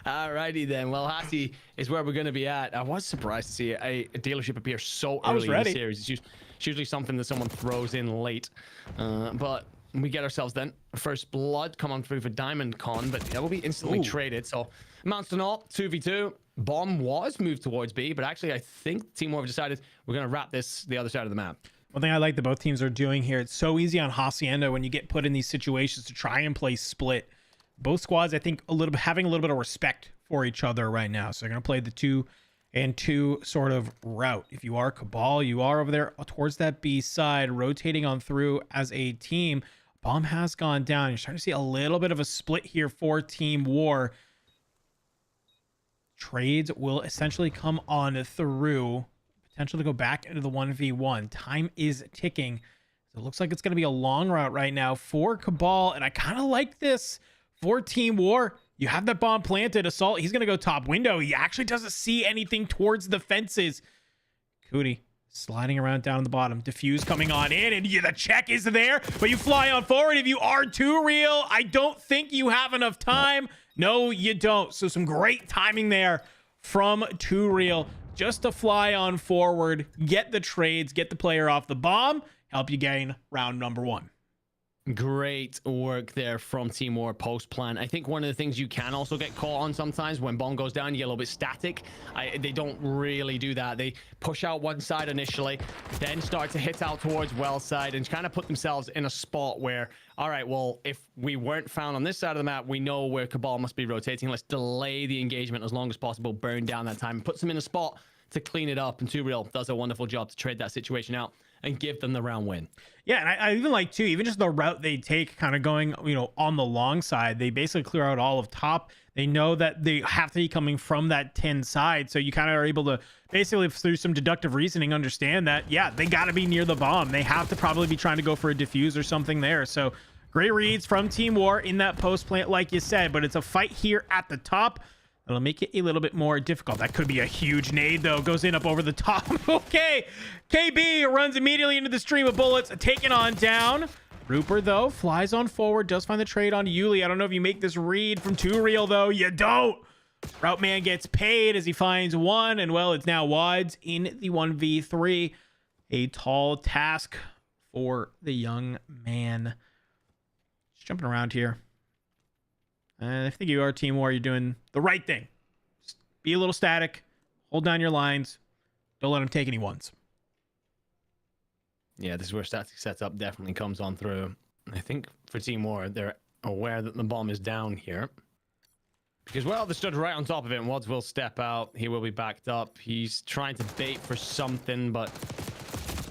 Alrighty then. Well, Hasi is where we're going to be at. I was surprised to see a dealership appear so early in the series. It's usually something that someone throws in late. But we get ourselves then first blood come on through for Diamond Con, but that will be instantly traded. So amounts to naught, 2v2. Bomb was moved towards B, but actually I think Team War have decided we're going to wrap this the other side of the map. One thing I like that both teams are doing here, it's so easy on Hacienda when you get put in these situations to try and play split. Both squads, I think, having a little bit of respect for each other right now. So they're going to play the 2-and-2 sort of route. If you are Cabal, you are over there towards that B side, rotating on through as a team. Bomb has gone down. You're starting to see a little bit of a split here for Team War. Trades will essentially come on through. Potential to go back into the 1v1. Time is ticking. So it looks like it's going to be a long route right now for Cabal. And I kind of like this for Team War. You have that bomb planted. Assault, he's going to go top window. He actually doesn't see anything towards the fences. Cootie sliding around down the bottom. Diffuse coming on in, and the check is there, but you fly on forward. If you are too real, I don't think you have enough time. No, you don't. So some great timing there from Too Real just to fly on forward, get the trades, get the player off the bomb, help you gain round number 1. Great work there from Team War post plan. I think one of the things you can also get caught on sometimes when bomb goes down, you get a little bit static. They don't really do that. They push out one side initially, then start to hit out towards well side and kind of put themselves in a spot where, all right, well, if we weren't found on this side of the map, we know where Cabal must be rotating. Let's delay the engagement as long as possible, burn down that time, and puts them in a spot to clean it up. And Too Real does a wonderful job to trade that situation out and give them the round win. Yeah, and I even like, too, even just the route they take kind of going, on the long side, they basically clear out all of top. They know that they have to be coming from that 10 side. So you kind of are able to basically, through some deductive reasoning, understand that, yeah, they got to be near the bomb. They have to probably be trying to go for a diffuse or something there. So great reads from Team War in that post plant, like you said, but it's a fight here at the top. It'll make it a little bit more difficult. That could be a huge nade, though. Goes in up over the top. Okay. KB runs immediately into the stream of bullets, taken on down. Rooper, though, flies on forward, does find the trade on Yuli. I don't know if you make this read from Too Real, though. You don't. Route Man gets paid as he finds one, and, well, it's now Wads in the 1v3. A tall task for the young man. Just jumping around here. I think you are Team War. You're doing the right thing. Just be a little static. Hold down your lines. Don't let them take any ones. Yeah, this is where static setup definitely comes on through. I think for Team War, they're aware that the bomb is down here. Because, well, they stood right on top of it, and Wads will step out. He will be backed up. He's trying to bait for something, but...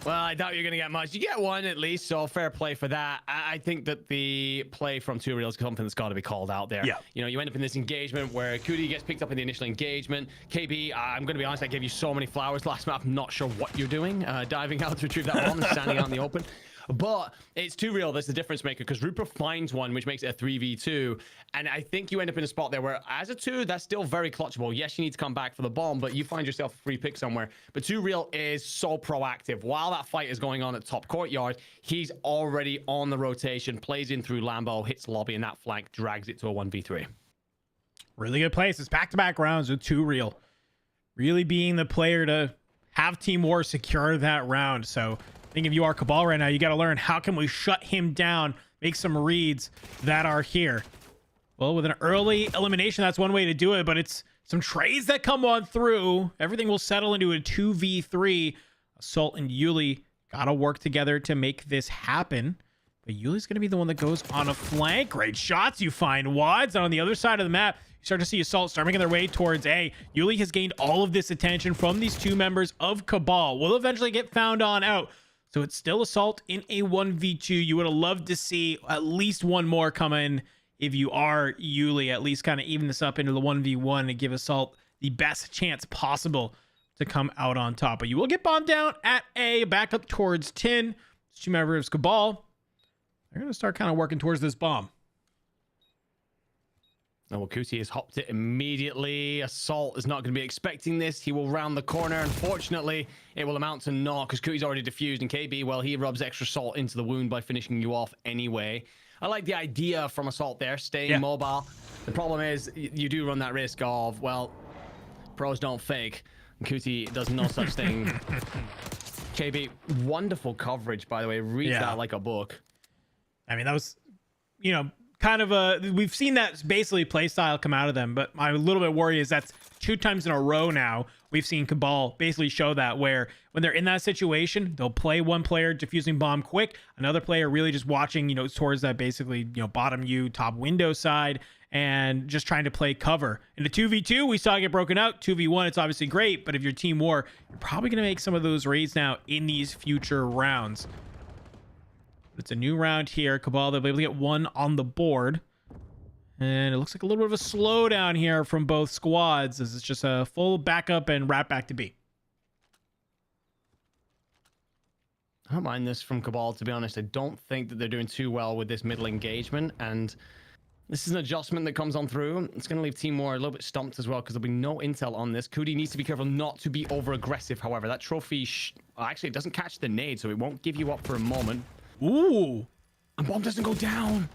well, I doubt you're going to get much. You get one at least, so fair play for that. I think that the play from Too Real is something that's got to be called out there. Yeah. You end up in this engagement where Cootie gets picked up in the initial engagement. KB, I'm going to be honest, I gave you so many flowers last map. I'm not sure what you're doing, diving out to retrieve that bomb and standing out in the open. But it's Too Real that's the difference maker, because Rupert finds one, which makes it a 3v2. And I think you end up in a spot there where, as a 2, that's still very clutchable. Yes, you need to come back for the bomb, but you find yourself a free pick somewhere. But Too Real is so proactive. While that fight is going on at top courtyard, he's already on the rotation, plays in through Lambo, hits lobby, and that flank drags it to a 1v3. Really good plays. It's back-to-back rounds with Too Real. Really being the player to have Team War secure that round. So... I think if you are Cabal right now, you got to learn how can we shut him down, make some reads that are here. Well, with an early elimination, that's one way to do it, but it's some trades that come on through. Everything will settle into a 2v3. Assault and Yuli got to work together to make this happen. But Yuli's going to be the one that goes on a flank. Great shots. You find Wads. And on the other side of the map, you start to see Assault start making their way towards A. Yuli has gained all of this attention from these two members of Cabal. Will eventually get found on out. So it's still Assault in a 1v2. You would have loved to see at least one more come in if you are Yuli, at least kind of even this up into the 1v1 and give Assault the best chance possible to come out on top. But you will get bombed down at A, back up towards 10. Two members of Cabal. They're going to start kind of working towards this bomb. Oh, Kuti has hopped it immediately. Assault is not going to be expecting this. He will round the corner. Unfortunately, it will amount to naught because Kuti's already diffused. And KB, well, he rubs extra salt into the wound by finishing you off anyway. I like the idea from Assault there, staying mobile. The problem is you do run that risk of, well, pros don't fake. Kuti does no such thing. KB, wonderful coverage, by the way. Read that like a book. I mean, that was, kind of we've seen that basically play style come out of them, but my little bit worry is that's 2 times in a row now we've seen Cabal basically show that, where when they're in that situation, they'll play one player defusing bomb quick, another player really just watching, towards that basically, bottom U top window side and just trying to play cover. In the 2v2, we saw it get broken out. 2v1, it's obviously great, but if you're team war, you're probably going to make some of those raids now in these future rounds. It's a new round here. Cabal, they'll be able to get 1 on the board. And it looks like a little bit of a slowdown here from both squads, as it's just a full backup and wrap back to B. I don't mind this from Cabal, to be honest. I don't think that they're doing too well with this middle engagement, and this is an adjustment that comes on through. It's going to leave Team War a little bit stumped as well, because there'll be no intel on this. Cootie needs to be careful not to be over-aggressive, however. That trophy, actually, it doesn't catch the nade, so it won't give you up for a moment. Ooh. And bomb doesn't go down.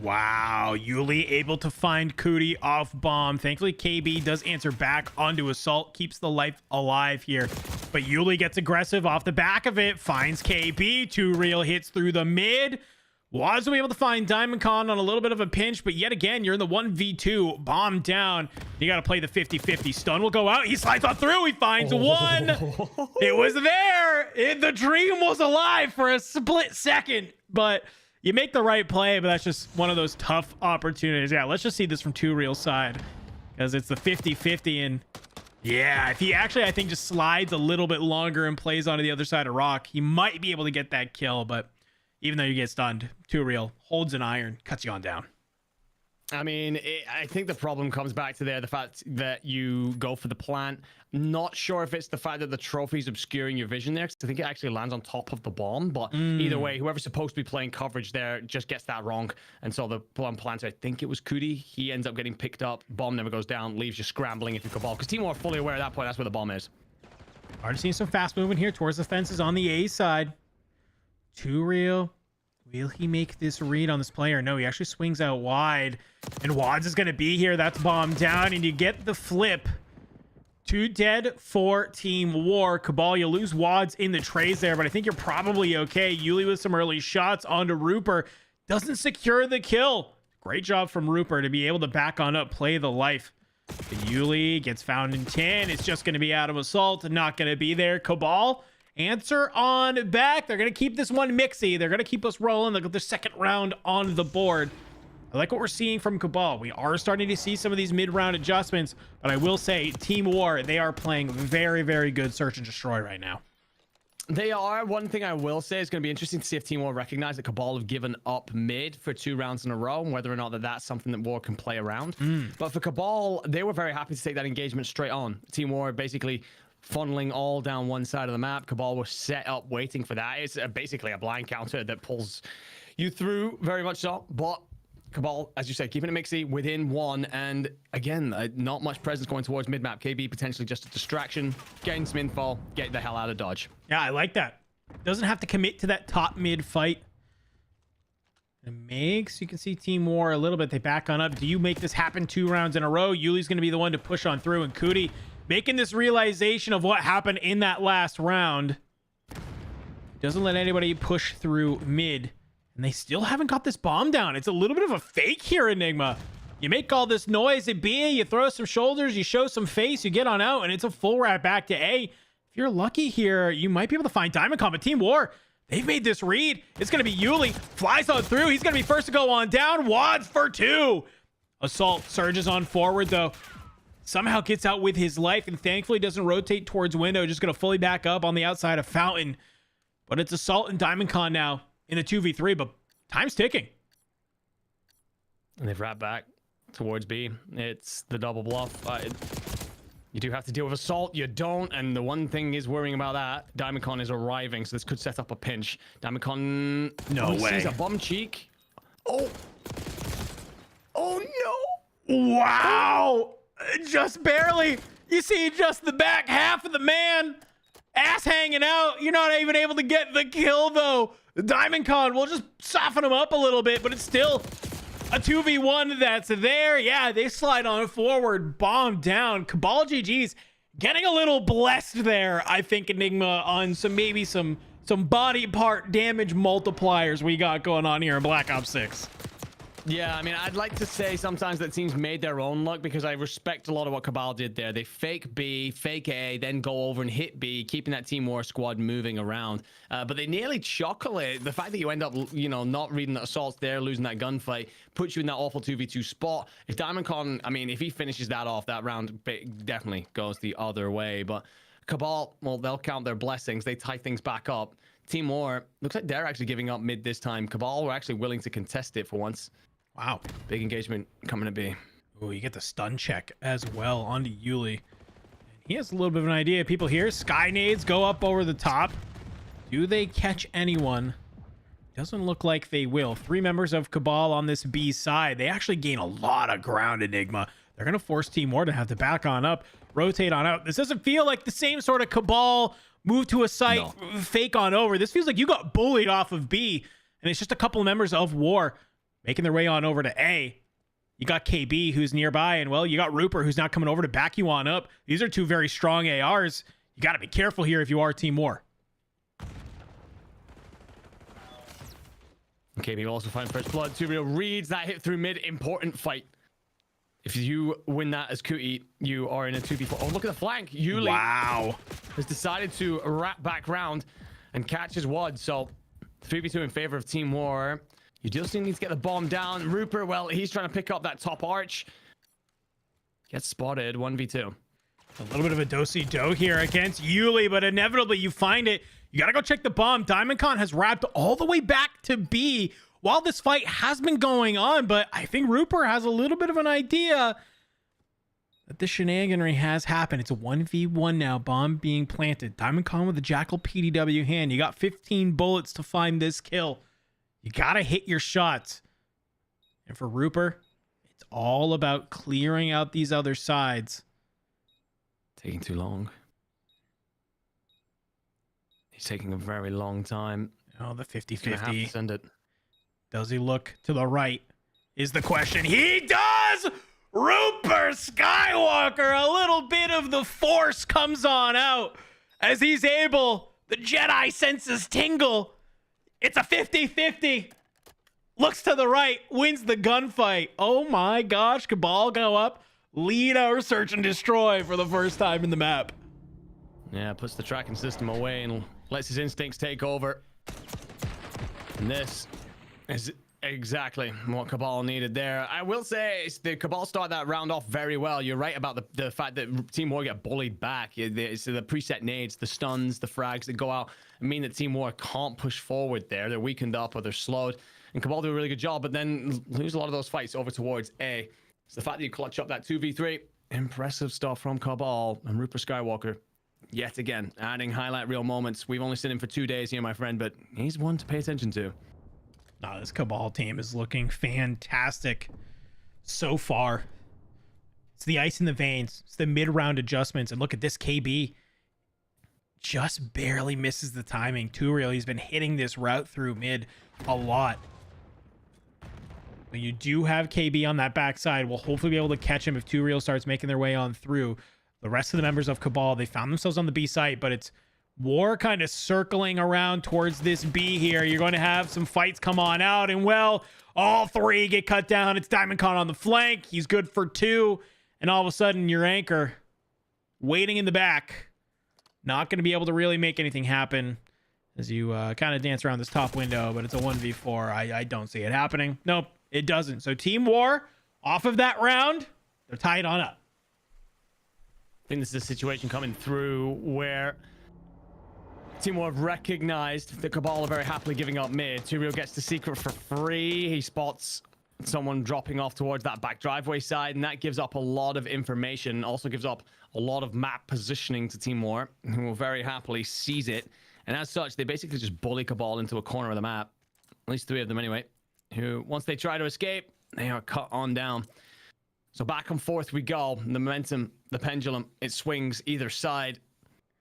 Wow, Yuli able to find Cootie off bomb. Thankfully, KB does answer back onto Assault, keeps the life alive here. But Yuli gets aggressive off the back of it, finds KB, 2 real hits through the mid. Was able to find DiamondCon on a little bit of a pinch, but yet again, you're in the 1v2, bomb down. You got to play the 50-50. Stun will go out. He slides on through. He finds 1. It was there. The dream was alive for a split second, but you make the right play, but that's just one of those tough opportunities. Yeah, let's just see this from 2 real side, because it's the 50-50, and yeah, if he actually, I think, just slides a little bit longer and plays onto the other side of rock, he might be able to get that kill, but even though you get stunned, 2 real holds an iron, cuts you on down. I mean, I think the problem comes back to the fact that you go for the plant. Not sure if it's the fact that the trophy's obscuring your vision there, because I think it actually lands on top of the bomb. But either way, whoever's supposed to be playing coverage there just gets that wrong. And so the bomb planter, I think it was Cootie, he ends up getting picked up. Bomb never goes down, leaves you scrambling if you Cabal. Because Team are fully aware at that point, that's where the bomb is. Already seeing some fast movement here towards the fences on the A side. 2 real. Will he make this read on this player? No, he actually swings out wide. And Wads is going to be here. That's bomb down. And you get the flip. 2 dead for Team War. Cabal, you lose Wads in the trays there, but I think you're probably okay. Yuli with some early shots onto Rupert. Doesn't secure the kill. Great job from Rupert to be able to back on up, play the life. But Yuli gets found in 10. It's just going to be out of Assault. Not going to be there. Cabal, answer on back. They're going to keep this one mixy. They're going to keep us rolling. They'll get their second round on the board. I like what we're seeing from Cabal. We are starting to see some of these mid-round adjustments, but I will say Team War, they are playing very, very good search and destroy right now. They are. One thing I will say is going to be interesting to see if Team War recognize that Cabal have given up mid for 2 rounds in a row, and whether or not that's something that War can play around. But for Cabal, they were very happy to take that engagement straight on. Team War basically funneling all down one side of the map. Cabal was set up waiting for that. It's basically a blind counter that pulls you through, very much so. But Cabal, as you said, keeping it mixy within 1, and again, not much presence going towards mid-map. KB potentially just a distraction, getting some info, get the hell out of Dodge. Yeah, I like that. Doesn't have to commit to that top mid fight. It makes, you can see Team War a little bit. They back on up. Do you make this happen 2 rounds in a row? Yuli's going to be the one to push on through, and Cootie making this realization of what happened in that last round. Doesn't let anybody push through mid. And they still haven't got this bomb down. It's a little bit of a fake here, Enigma. You make all this noise at B, you throw some shoulders, you show some face, you get on out, and it's a full wrap back to A. If you're lucky here, you might be able to find DiamondCon, but Team War, they've made this read. It's going to be Yuli. Flies on through. He's going to be first to go on down. Wads for 2. Assault surges on forward, though. Somehow gets out with his life, and thankfully doesn't rotate towards window. Just going to fully back up on the outside of Fountain. But it's Assault and DiamondCon now in a 2v3, but time's ticking. And they've wrapped back towards B. It's the double bluff. You do have to deal with Assault. You don't. And the one thing is worrying about that, DiamondCon is arriving, so this could set up a pinch. DiamondCon, no way. Sees a bum cheek. Oh. Oh, no. Wow. Just barely. You see just the back half of the man. Ass hanging out. You're not even able to get the kill, though. DiamondCon will just soften him up a little bit, but it's still a 2v1 that's there. Yeah, they slide on forward, bomb down. CabalGGs getting a little blessed there, I think, Enigma, on maybe some some body part damage multipliers we got going on here in Black Ops 6. Yeah, I mean, I'd like to say sometimes that teams made their own luck, because I respect a lot of what Cabal did there. They fake B, fake A, then go over and hit B, keeping that Team War squad moving around. But they nearly chocolate. The fact that you end up, you know, not reading the assaults there, losing that gunfight, puts you in that awful 2v2 spot. If DiamondCon, I mean, if he finishes that off, that round definitely goes the other way. But Cabal, well, they'll count their blessings. They tie things back up. Team War, looks like they're actually giving up mid this time. Cabal were actually willing to contest it for once. Wow. Big engagement coming to be. Oh, you get the stun check as well onto Yuli. He has a little bit of an idea. People here, sky nades go up over the top. Do they catch anyone? Doesn't look like they will. 3 members of Cabal on this B side. They actually gain a lot of ground, Enigma. They're going to force Team War to have to back on up, rotate on out. This doesn't feel like the same sort of Cabal move to a site, fake on over. This feels like you got bullied off of B, and it's just a couple of members of War making their way on over to A. You got KB who's nearby, and well, you got Rupert who's now coming over to back you on up. These are 2 very strong ARs. You got to be careful here if you are Team War. KB will also find first blood. Turio reads that hit through mid. Important fight. If you win that as Kuti, you are in a 2v4. Oh, look at the flank. Yuli has decided to wrap back round and catch his wad. So 3v2 in favor of Team War. You just need to get the bomb down. Rupert, well, he's trying to pick up that top arch. Gets spotted, 1v2. A little bit of a do-si-do here against Yuli, but inevitably you find it. You got to go check the bomb. DiamondCon has wrapped all the way back to B while this fight has been going on, but I think Rupert has a little bit of an idea that the shenaniganry has happened. It's a 1v1 now. Bomb being planted. DiamondCon with the Jackal PDW hand. You got 15 bullets to find this kill. You got to hit your shots. And for Rupert, it's all about clearing out these other sides. Taking too long. He's taking a very long time. Oh, the 50-50. Send it. Does he look to the right? Is the question. He does! Rupert Skywalker, a little bit of the force comes on out as he's able. The Jedi senses tingle. It's a 50-50. Looks to the right, wins the gunfight. Oh my gosh, Cabal go up, lead our search and destroy for the first time in the map. Yeah, puts the tracking system away and lets his instincts take over. And this is exactly what Cabal needed there. I will say the Cabal start that round off very well. You're right about the fact that Team War get bullied back. It's the preset nades, the stuns, the frags that go out and mean that Team War can't push forward there. They're weakened up or they're slowed. And Cabal do a really good job, but then lose a lot of those fights over towards A. It's the fact that you clutch up that 2v3. Impressive stuff from Cabal and Rupert Skywalker. Yet again, adding highlight reel moments. We've only seen him for 2 days here, my friend, but he's one to pay attention to. No, this Cabal team is looking fantastic so far. It's the ice in the veins. It's the mid-round adjustments. And look at this KB. Just barely misses the timing. Turiel, he's been hitting this route through mid a lot. But you do have KB on that backside. We'll hopefully be able to catch him if Turiel starts making their way on through. The rest of the members of Cabal, they found themselves on the B site, but it's War kind of circling around towards this B here. You're going to have some fights come on out, and well, all 3 get cut down. It's DiamondCon on the flank. He's good for 2, and all of a sudden, your anchor waiting in the back. Not going to be able to really make anything happen as you kind of dance around this top window, but it's a 1v4. I don't see it happening. Nope, it doesn't. So Team War, off of that round, they're tied on up. I think this is a situation coming through where Team War have recognized that Cabal are very happily giving up mid. Turiel gets the secret for free. He spots someone dropping off towards that back driveway side, and that gives up a lot of information. Also gives up a lot of map positioning to Team War, who will very happily seize it. And as such, they basically just bully Cabal into a corner of the map. At least 3 of them anyway. Who, once they try to escape, they are cut on down. So back and forth we go. The momentum, the pendulum, it swings either side.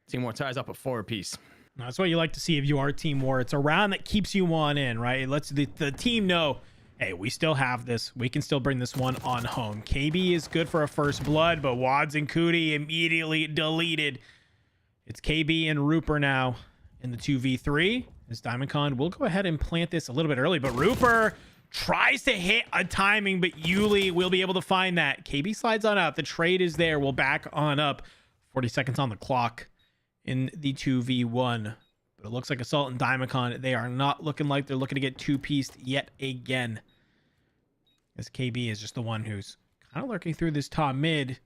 Team War ties up at 4 apiece. That's what you like to see if you are Team War. It's a round that keeps you on in, right? It lets the team know, hey, we still have this. We can still bring this one on home. KB is good for a first blood, but Wads and Kuti immediately deleted. It's KB and Rupert now in the 2v3. As Diamondcon will go ahead and plant this a little bit early, but Rooper tries to hit a timing, but Yuli will be able to find that. KB slides on out. The trade is there. We'll back on up. 40 seconds on the clock in the 2v1. But it looks like Assault and Diamondcon, they are not looking like they're looking to get two-pieced yet again. As KB is just the one who's kind of lurking through this top mid.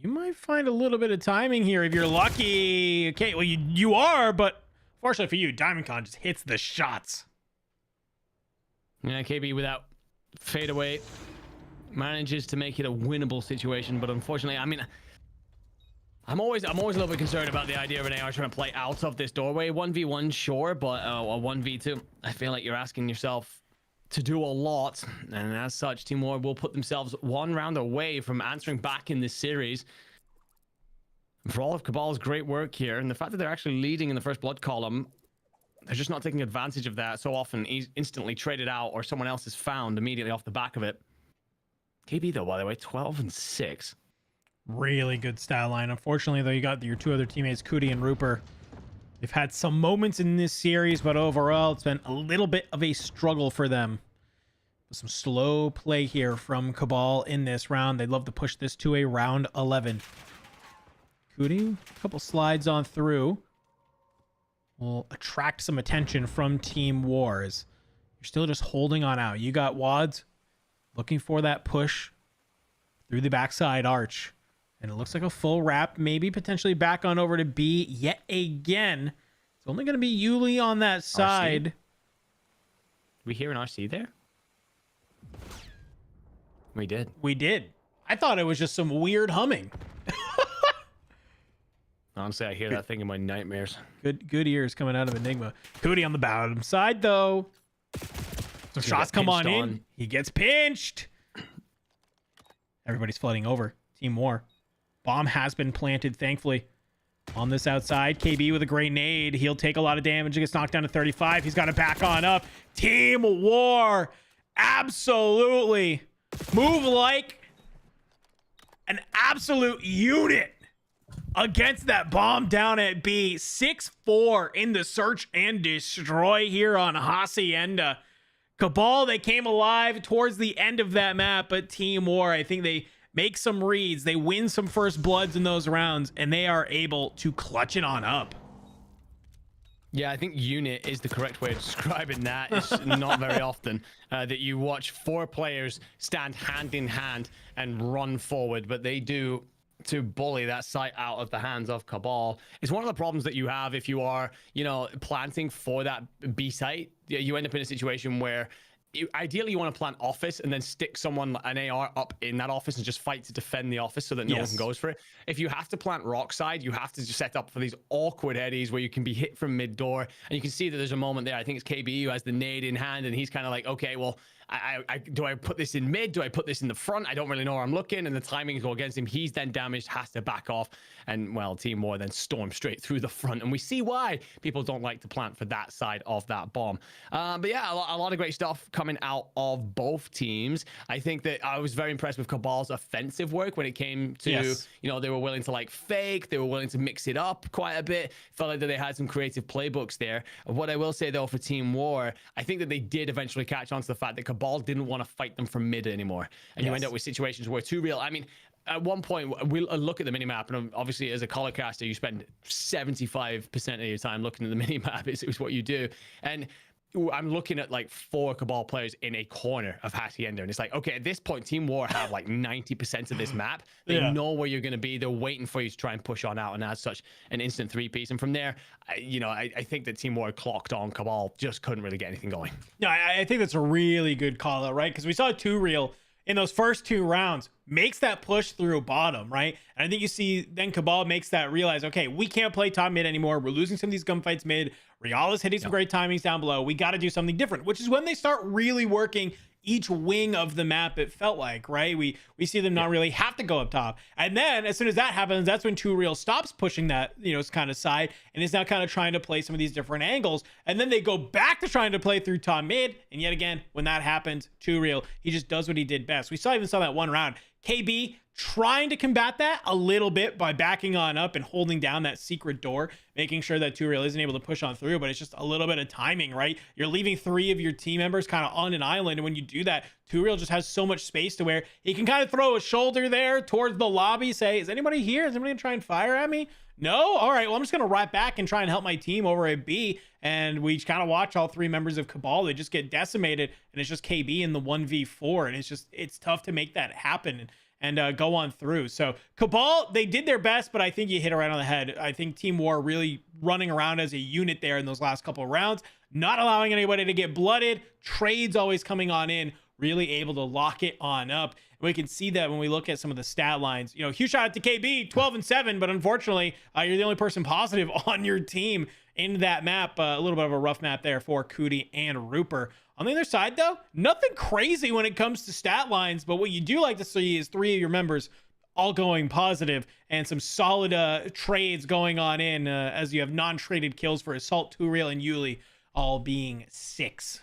You might find a little bit of timing here if you're lucky. Okay, well, you are, but fortunately for you, Diamondcon just hits the shots. Yeah, KB without fadeaway manages to make it a winnable situation, but unfortunately, I mean, I'm always a little bit concerned about the idea of an AR trying to play out of this doorway. 1v1, sure, but a 1v2, I feel like you're asking yourself to do a lot, and as such, Team War will put themselves one round away from answering back in this series. For all of Cabal's great work here, and the fact that they're actually leading in the first blood column, they're just not taking advantage of that. So often he's instantly traded out, or someone else is found immediately off the back of it. KB though, by the way, 12-6. Really good stat line. Unfortunately, though, you got your two other teammates, Kuti and Rooper. They've had some moments in this series, but overall, it's been a little bit of a struggle for them. Some slow play here from Cabal in this round. They'd love to push this to a round 11. Kuti, a couple slides on through. Will attract some attention from Team Wars. You're still just holding on out. You got Wads looking for that push through the backside arch. And it looks like a full wrap, maybe potentially back on over to B yet again. It's only going to be Yuli on that side. RC? We hear an RC there? We did. We did. I thought it was just some weird humming. Honestly, I hear that thing in my nightmares. Good ears coming out of Enigma. Kuti on the bottom side, though. Some shots come on in. He gets pinched. Everybody's flooding over. Team War. Bomb has been planted, thankfully. On this outside, KB with a great nade. He'll take a lot of damage. He gets knocked down to 35. He's got to back on up. Team War. Absolutely. Move like an absolute unit against that bomb down at B. 6-4 in the search and destroy here on Hacienda. Cabal, they came alive towards the end of that map, but Team War, I think they make some reads. They win some first bloods in those rounds, and they are able to clutch it on up. Yeah, I think unit is the correct way of describing that. It's not very often that you watch four players stand hand in hand and run forward, but they do to bully that site out of the hands of Cabal. It's one of the problems that you have if you are, you know, planting for that B site. You end up in a situation where ideally you want to plant office and then stick someone, an AR, up in that office and just fight to defend the office so that no one goes for it. If you have to plant rock side, you have to just set up for these awkward eddies where you can be hit from mid door. And you can see that there's a moment there. I think it's KB who has the nade in hand, and he's kind of like, okay, well, do I put this in mid? Do I put this in the front? I don't really know where I'm looking, and the timings go against him. He's then damaged, has to back off, and well, Team War then storm straight through the front, and we see why people don't like to plant for that side of that bomb. But yeah, a lot of great stuff coming out of both teams. I think that I was very impressed with Cabal's offensive work when it came to, you know, they were willing to like fake, they were willing to mix it up quite a bit. Felt like that they had some creative playbooks there. What I will say though for Team War, I think that they did eventually catch on to the fact that Cabal didn't want to fight them from mid anymore, and you end up with situations where Too Real, I mean, at one point we'll look at the minimap, and obviously as a color caster you spend 75% of your time looking at the minimap. It's what you do, and I'm looking at like 4 Cabal players in a corner of Hacienda, and it's like, okay, at this point Team War have like 90% of this map. They know where you're going to be. They're waiting for you to try and push on out, and as such an instant 3-piece. And from there, you know, I think that Team War clocked on. Cabal just couldn't really get anything going. No, I think that's a really good call out, right? Because we saw Too Real in those first 2 rounds makes that push through bottom, right? And I think you see then Cabal makes that realize, okay, we can't play top mid anymore. We're losing some of these gunfights mid. Real is hitting some great timings down below. We got to do something different, which is when they start really working each wing of the map, it felt like, right? We see them not really have to go up top. And then as soon as that happens, that's when Too Real stops pushing that, you know, kind of side and is now kind of trying to play some of these different angles. And then they go back to trying to play through top mid. And yet again, when that happens, Too Real, he just does what he did best. We even saw that one round. KB trying to combat that a little bit by backing on up and holding down that secret door, making sure that Turiel isn't able to push on through, but it's just a little bit of timing, right? You're leaving 3 of your team members kind of on an island, and when you do that, Turiel just has so much space to where he can kind of throw a shoulder there towards the lobby, say, is anybody here? Is anybody gonna try and fire at me? No? All right, well, I'm just gonna right back and try and help my team over at B, and we kind of watch all 3 members of Cabal. They just get decimated, and it's just KB in the 1v4, and it's tough to make that happen and go on through. So Cabal, they did their best, but I think you hit it right on the head. I think Team War really running around as a unit there in those last couple of rounds, not allowing anybody to get blooded, trades always coming on in, really able to lock it on up. And we can see that when we look at some of the stat lines. You know, huge shout out to KB, 12-7, but unfortunately, you're the only person positive on your team in that map. A little bit of a rough map there for Cootie and Rupert. On the other side, though, nothing crazy when it comes to stat lines, but what you do like to see is 3 of your members all going positive and some solid trades going on in as you have non-traded kills for Assault, Turiel, and Yuli all being 6.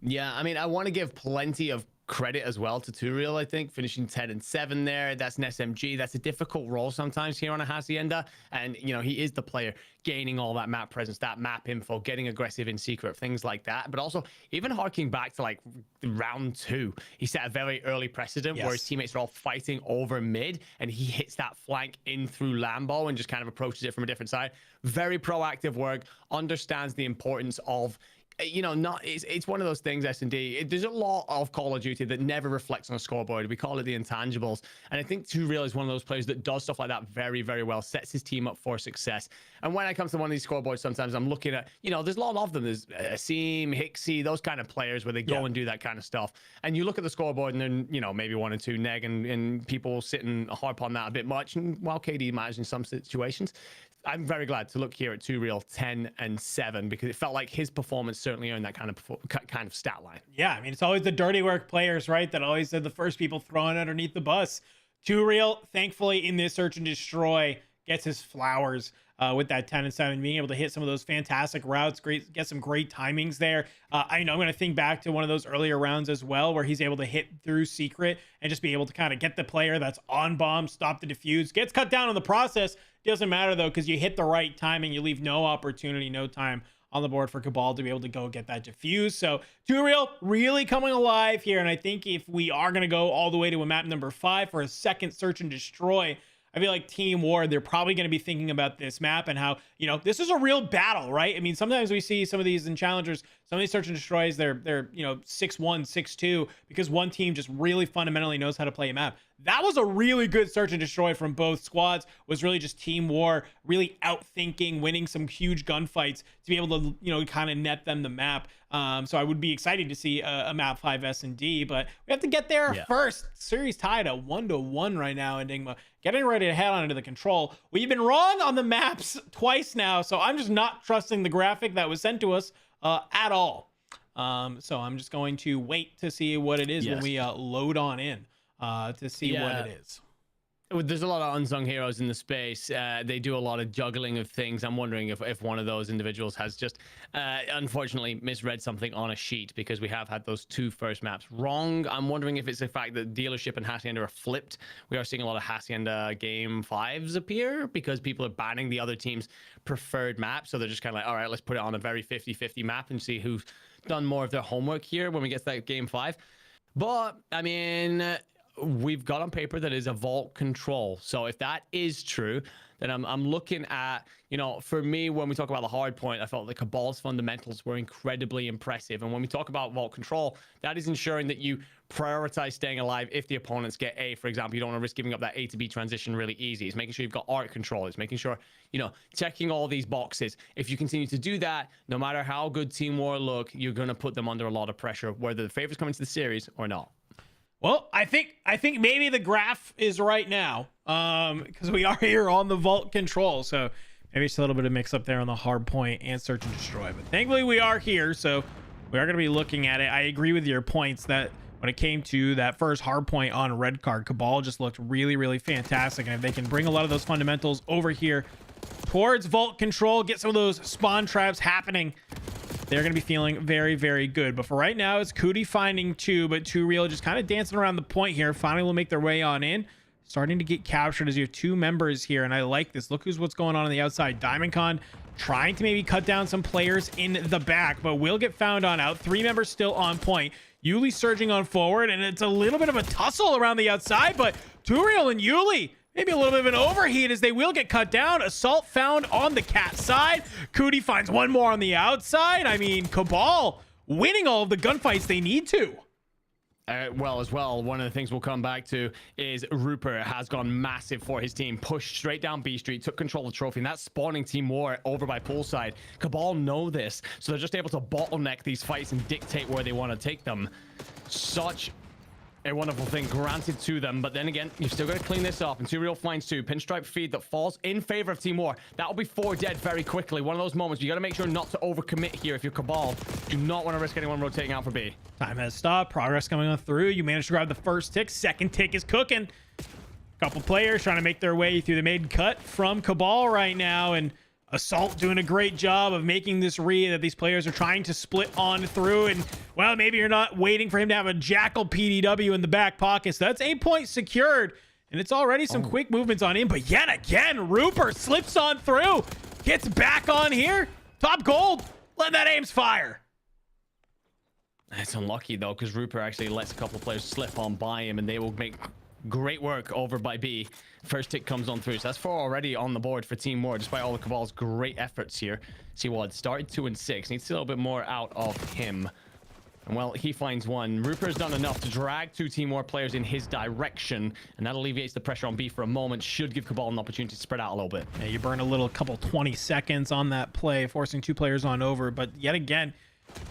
Yeah, I mean, I want to give plenty of credit as well to Turiel, I think, finishing 10-7 there. That's an SMG. That's a difficult role sometimes here on a Hacienda. And, you know, he is the player gaining all that map presence, that map info, getting aggressive in secret, things like that. But also, even harking back to like round 2, he set a very early precedent where his teammates are all fighting over mid, and he hits that flank in through Lambo and just kind of approaches it from a different side. Very proactive work, understands the importance of, you know, it's one of those things, S&D. There's a lot of Call of Duty that never reflects on a scoreboard. We call it the intangibles. And I think Turiel is one of those players that does stuff like that very, very well, sets his team up for success. And when I come to one of these scoreboards, sometimes I'm looking at, you know, there's a lot of them. There's Asim, Hixie, those kind of players where they go and do that kind of stuff. And you look at the scoreboard and then, you know, maybe 1 or 2 neg and people sit and harp on that a bit much. And while KD matters in some situations, I'm very glad to look here at Turiel 10-7 because it felt like his performance certainly earned that kind of stat line. Yeah, I mean, it's always the dirty work players, right, that always are the first people thrown underneath the bus. Turiel, thankfully, in this search and destroy, gets his flowers with that 10-7, being able to hit some of those fantastic routes, get some great timings there. I know I'm going to think back to one of those earlier rounds as well, where he's able to hit through secret and just be able to kind of get the player that's on bomb, stop the defuse, gets cut down in the process. Doesn't matter though, because you hit the right timing, you leave no opportunity, no time on the board for Cabal to be able to go get that defuse. So Turiel really coming alive here, and I think if we are going to go all the way to a map number 5 for a second search and destroy, I feel like Team War, they're probably going to be thinking about this map and how, you know, this is a real battle, right? I mean, sometimes we see some of these in challengers, some of these search and destroys, they're you know, 6-1, 6-2 because one team just really fundamentally knows how to play a map. That was a really good search and destroy from both squads. Was really just Team War really outthinking, winning some huge gunfights to be able to, you know, kind of net them the map. So I would be excited to see a map 5 S&D, but we have to get there first. Series tied at 1-1 right now. Enigma getting ready to head on into the control. We've been wrong on the maps twice now, so I'm just not trusting the graphic that was sent to us at all. So I'm just going to wait to see what it is when we load on in to see what it is. There's a lot of unsung heroes in the space. They do a lot of juggling of things. I'm wondering if one of those individuals has just unfortunately misread something on a sheet, because we have had those 2 first maps wrong. I'm wondering if it's the fact that dealership and Hacienda are flipped. We are seeing a lot of Hacienda game 5s appear because people are banning the other team's preferred map. So they're just kind of like, all right, let's put it on a very 50-50 map and see who's done more of their homework here when we get to that game 5. But I mean, we've got on paper that is a vault control. So if that is true, then I'm looking at, you know, for me, when we talk about the hard point, I felt like Cabal's fundamentals were incredibly impressive. And when we talk about vault control, that is ensuring that you prioritize staying alive if the opponents get A, for example. You don't want to risk giving up that A to B transition really easy. It's making sure you've got arc control. It's making sure, you know, checking all these boxes. If you continue to do that, no matter how good Team War look, you're going to put them under a lot of pressure, whether the favorites come into the series or not. Well, I think maybe the graph is right now, because we are here on the vault control. So maybe it's a little bit of mix up there on the hard point and search and destroy. But thankfully we are here, so we are going to be looking at it. I agree with your points that when it came to that first hard point on red card, Cabal just looked really, really fantastic. And if they can bring a lot of those fundamentals over here towards vault control, get some of those spawn traps happening, they're going to be feeling very, very good. But for right now, it's Cootie finding 2, but Turiel just kind of dancing around the point here. Finally will make their way on in. starting to get captured as your two members here, and I like this. Look what's going on the outside. Diamondcon trying to maybe cut down some players in the back, but will get found on out. 3 members still on point. Yuli surging on forward, and it's a little bit of a tussle around the outside, but Turiel and Yuli, maybe a little bit of an overheat as they will get cut down. Assault found on the cat side. Cootie finds one more on the outside. I mean, Cabal winning all of the gunfights they need to. Well, one of the things we'll come back to is Rupert has gone massive for his team. Pushed straight down B Street, took control of the trophy, and that's spawning Team War over by poolside. Cabal know this, so they're just able to bottleneck these fights and dictate where they want to take them. Such a wonderful thing granted to them, but then again, you've still got to clean this up. And 2 real finds 2. Pinstripe feed that falls in favor of Team War. That'll be 4 dead very quickly. One of those moments you got to make sure not to overcommit here. If you're Cabal, do not want to risk anyone rotating out for B. Time has stopped. Progress coming on through. You managed to grab the first tick. Second tick is cooking. Couple players trying to make their way through the mid cut from Cabal right now, and Assault doing a great job of making this read that these players are trying to split on through. And well, maybe you're not waiting for him to have a Jackal PDW in the back pocket. So that's 8 points secured, and it's already some quick movements on him. But yet again, Rupert slips on through, gets back on here. Top gold. Let that aims fire. It's unlucky though, because Rupert actually lets a couple of players slip on by him, and they will make great work over by B. First tick comes on through, so that's 4 already on the board for Team War, despite all the Cabal's great efforts here. See what started 2 and 6, needs a little bit more out of him. And well, he finds one. Rupert's done enough to drag 2 Team War players in his direction, and that alleviates the pressure on B for a moment. Should give Cabal an opportunity to spread out a little bit. Yeah, you burn a little couple 20 seconds on that play, forcing 2 players on over, but yet again,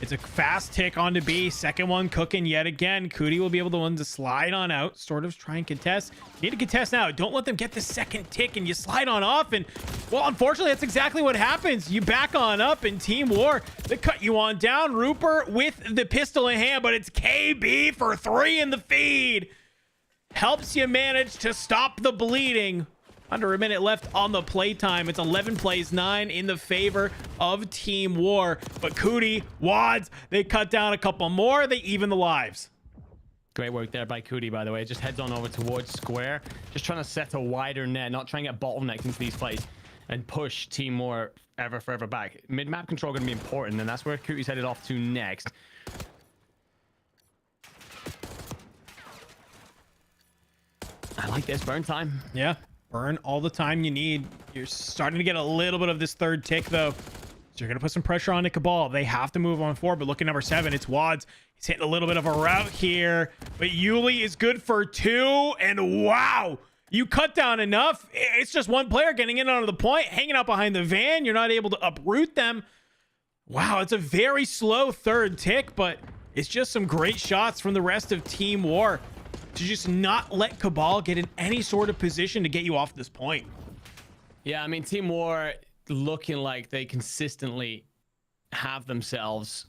it's a fast tick onto B. Second one cooking yet again. Cootie will be able to slide on out, sort of try and contest. You need to contest now. Don't let them get the second tick and you slide on off. And well, unfortunately, that's exactly what happens. You back on up in Team War. They cut you on down. Rupert with the pistol in hand, but it's KB for 3 in the feed. Helps you manage to stop the bleeding. Under a minute left on the playtime. It's 11 plays 9 in the favor of Team War. But Cootie, Wads, they cut down a couple more. They even the lives. Great work there by Cootie, by the way. Just heads on over towards Square. Just trying to set a wider net, not trying to get bottlenecked into these fights and push Team War further back. Mid-map control going to be important, and that's where Cootie's headed off to next. I like this burn time. Yeah. Burn all the time you need. You're starting to get a little bit of this third tick, though. So you're going to put some pressure on Cabal. They have to move on forward, but look at number 7. It's Wads. He's hitting a little bit of a route here, but Yuli is good for 2, and wow! You cut down enough. It's just one player getting in onto the point, hanging out behind the van. You're not able to uproot them. Wow, it's a very slow third tick, but it's just some great shots from the rest of Team War to just not let Cabal get in any sort of position to get you off this point. Yeah, I mean, Team War looking like they consistently have themselves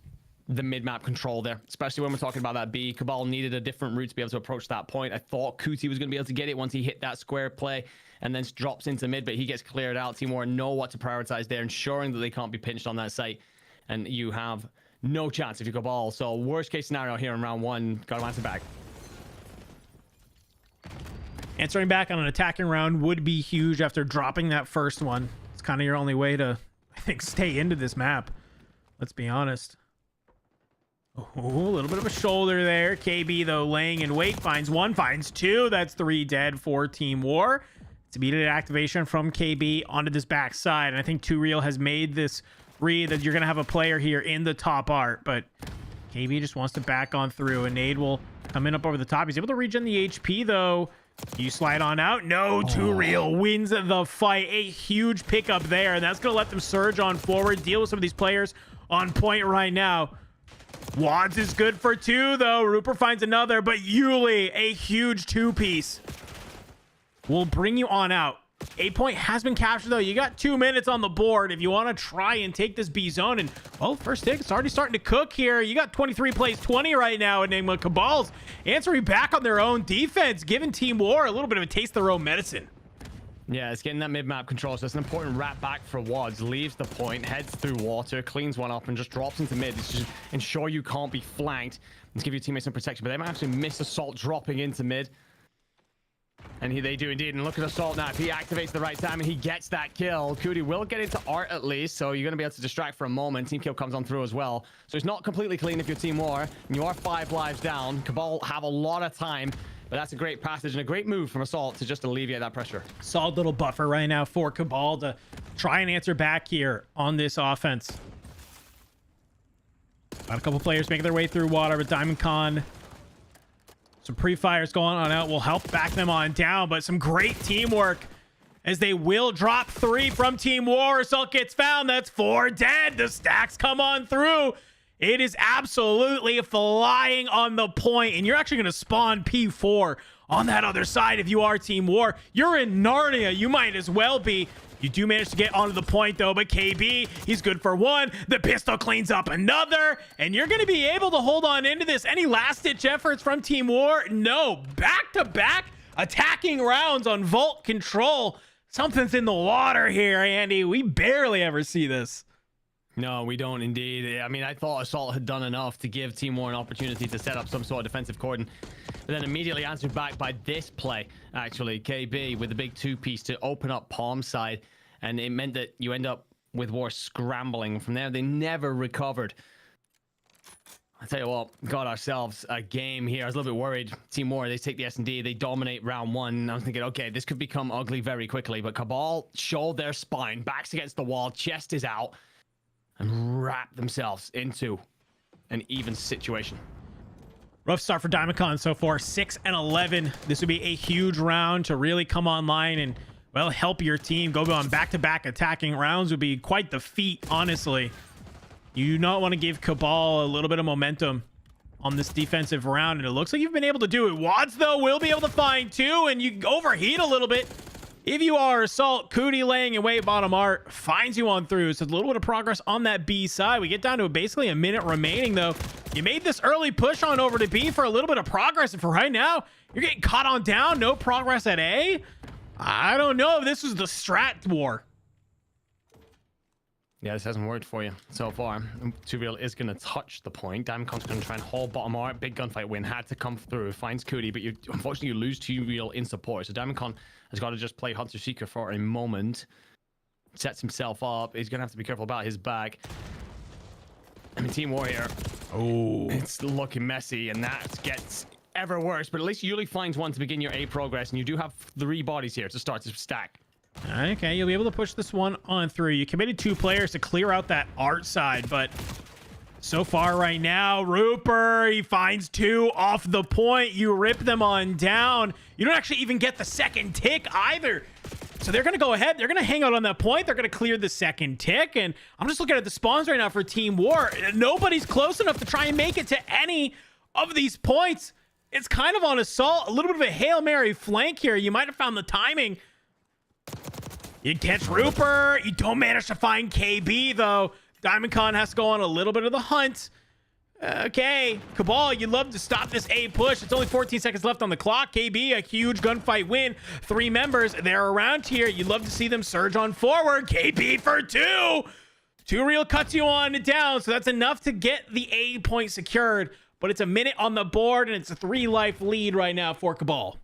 the mid-map control there, especially when we're talking about that B. Cabal needed a different route to be able to approach that point. I thought Cootie was going to be able to get it once he hit that square play and then drops into mid, but he gets cleared out. Team War know what to prioritize there, ensuring that they can't be pinched on that site, and you have no chance if you Cabal. So worst case scenario here in round 1, got to answer back. Answering back on an attacking round would be huge after dropping that first one. It's kind of your only way to, I think, stay into this map. Let's be honest. Oh, a little bit of a shoulder there. KB, though, laying in wait. Finds 1, finds 2. That's 3 dead for Team War. It's immediate activation from KB onto this backside. And I think 2Real has made this read that you're going to have a player here in the top art. But KB just wants to back on through. And Nade will come in up over the top. He's able to regen the HP, though. You slide on out. No, 2Real wins the fight. A huge pickup there, and that's going to let them surge on forward, deal with some of these players on point right now. Wads is good for 2, though. Rupert finds another, but Yuli, a huge 2-piece, will bring you on out. 8 point has been captured, though. You got 2 minutes on the board if you want to try and take this B zone. And, well, first tick, it's already starting to cook here. You got 23 plays 20 right now. Enigma Cabal's answering back on their own defense, giving Team War a little bit of a taste of their own medicine. Yeah, it's getting that mid-map control, so it's an important wrap back for Wads. Leaves the point, heads through water, cleans one up, and just drops into mid. It's just ensure you can't be flanked and give your teammates some protection. But they might actually miss Assault dropping into mid. And they do indeed. And look at Assault now. If he activates the right time and he gets that kill, Cootie will get into art at least. So you're going to be able to distract for a moment. Team kill comes on through as well. So it's not completely clean if you're Team War. And you are 5 lives down. Cabal have a lot of time. But that's a great passage and a great move from Assault to just alleviate that pressure. Solid little buffer right now for Cabal to try and answer back here on this offense. Got a couple players making their way through water, but Diamond Con, some pre-fires going on out will help back them on down, but some great teamwork as they will drop 3 from Team War. Assault gets found. That's 4 dead. The stacks come on through. It is absolutely flying on the point, and you're actually going to spawn P4 on that other side if you are Team War. You're in Narnia. You might as well be. You do manage to get onto the point, though, but KB, he's good for 1. The pistol cleans up another, and you're going to be able to hold on into this. Any last-ditch efforts from Team War? No. Back-to-back attacking rounds on Vault Control. Something's in the water here, Andy. We barely ever see this. No, we don't indeed. I mean, I thought Assault had done enough to give Team War an opportunity to set up some sort of defensive cordon, but then immediately answered back by this play, actually. KB with the big 2-piece to open up Palm side, and it meant that you end up with War scrambling. From there, they never recovered. I tell you what, got ourselves a game here. I was a little bit worried. Team War, they take the S&D, they dominate round 1. I was thinking, okay, this could become ugly very quickly, but Cabal showed their spine, backs against the wall, chest is out, and wrap themselves into an even situation. Rough start for Diamond Con so far, 6 and 11. This would be a huge round to really come online and, well, help your team go on back-to-back attacking rounds. Would be quite the feat, honestly. You do not want to give Cabal a little bit of momentum on this defensive round, and it looks like you've been able to do it. Wads, though, will be able to find 2, and you overheat a little bit. If you are Assault, Cootie laying in wait bottom art finds you on through. So a little bit of progress on that B side. We get down to basically a minute remaining, though. You made this early push on over to B for a little bit of progress. And for right now, you're getting caught on down. No progress at A. I don't know if this is the strat war. Yeah, this hasn't worked for you so far. Tuviel is going to touch the point. Diamond Con's going to try and hold bottom art. Big gunfight win. Had to come through. Finds Cootie, but unfortunately you lose Tuviel in support. So Diamond Con has got to just play Hunter Seeker for a moment. Sets himself up. He's going to have to be careful about his back. I mean, Team War here. Oh, it's looking messy, and that gets ever worse. But at least Yuli finds 1 to begin your A progress, and you do have 3 bodies here to start to stack. Okay, you'll be able to push this one on through. You committed 2 players to clear out that art side, but so far right now, Rupert, he finds 2 off the point. You rip them on down. You don't actually even get the second tick either. So they're going to go ahead. They're going to hang out on that point. They're going to clear the second tick. And I'm just looking at the spawns right now for Team War. Nobody's close enough to try and make it to any of these points. It's kind of on Assault. A little bit of a Hail Mary flank here. You might have found the timing. You catch Rupert. You don't manage to find KB, though. Diamond Con has to go on a little bit of the hunt. Okay, Cabal, you'd love to stop this A push. It's only 14 seconds left on the clock. KB, a huge gunfight win. 3 members, they're around here. You'd love to see them surge on forward. KB for 2. 2 real cuts you on down, so that's enough to get the A point secured. But it's a minute on the board, and it's a 3-life lead right now for Cabal.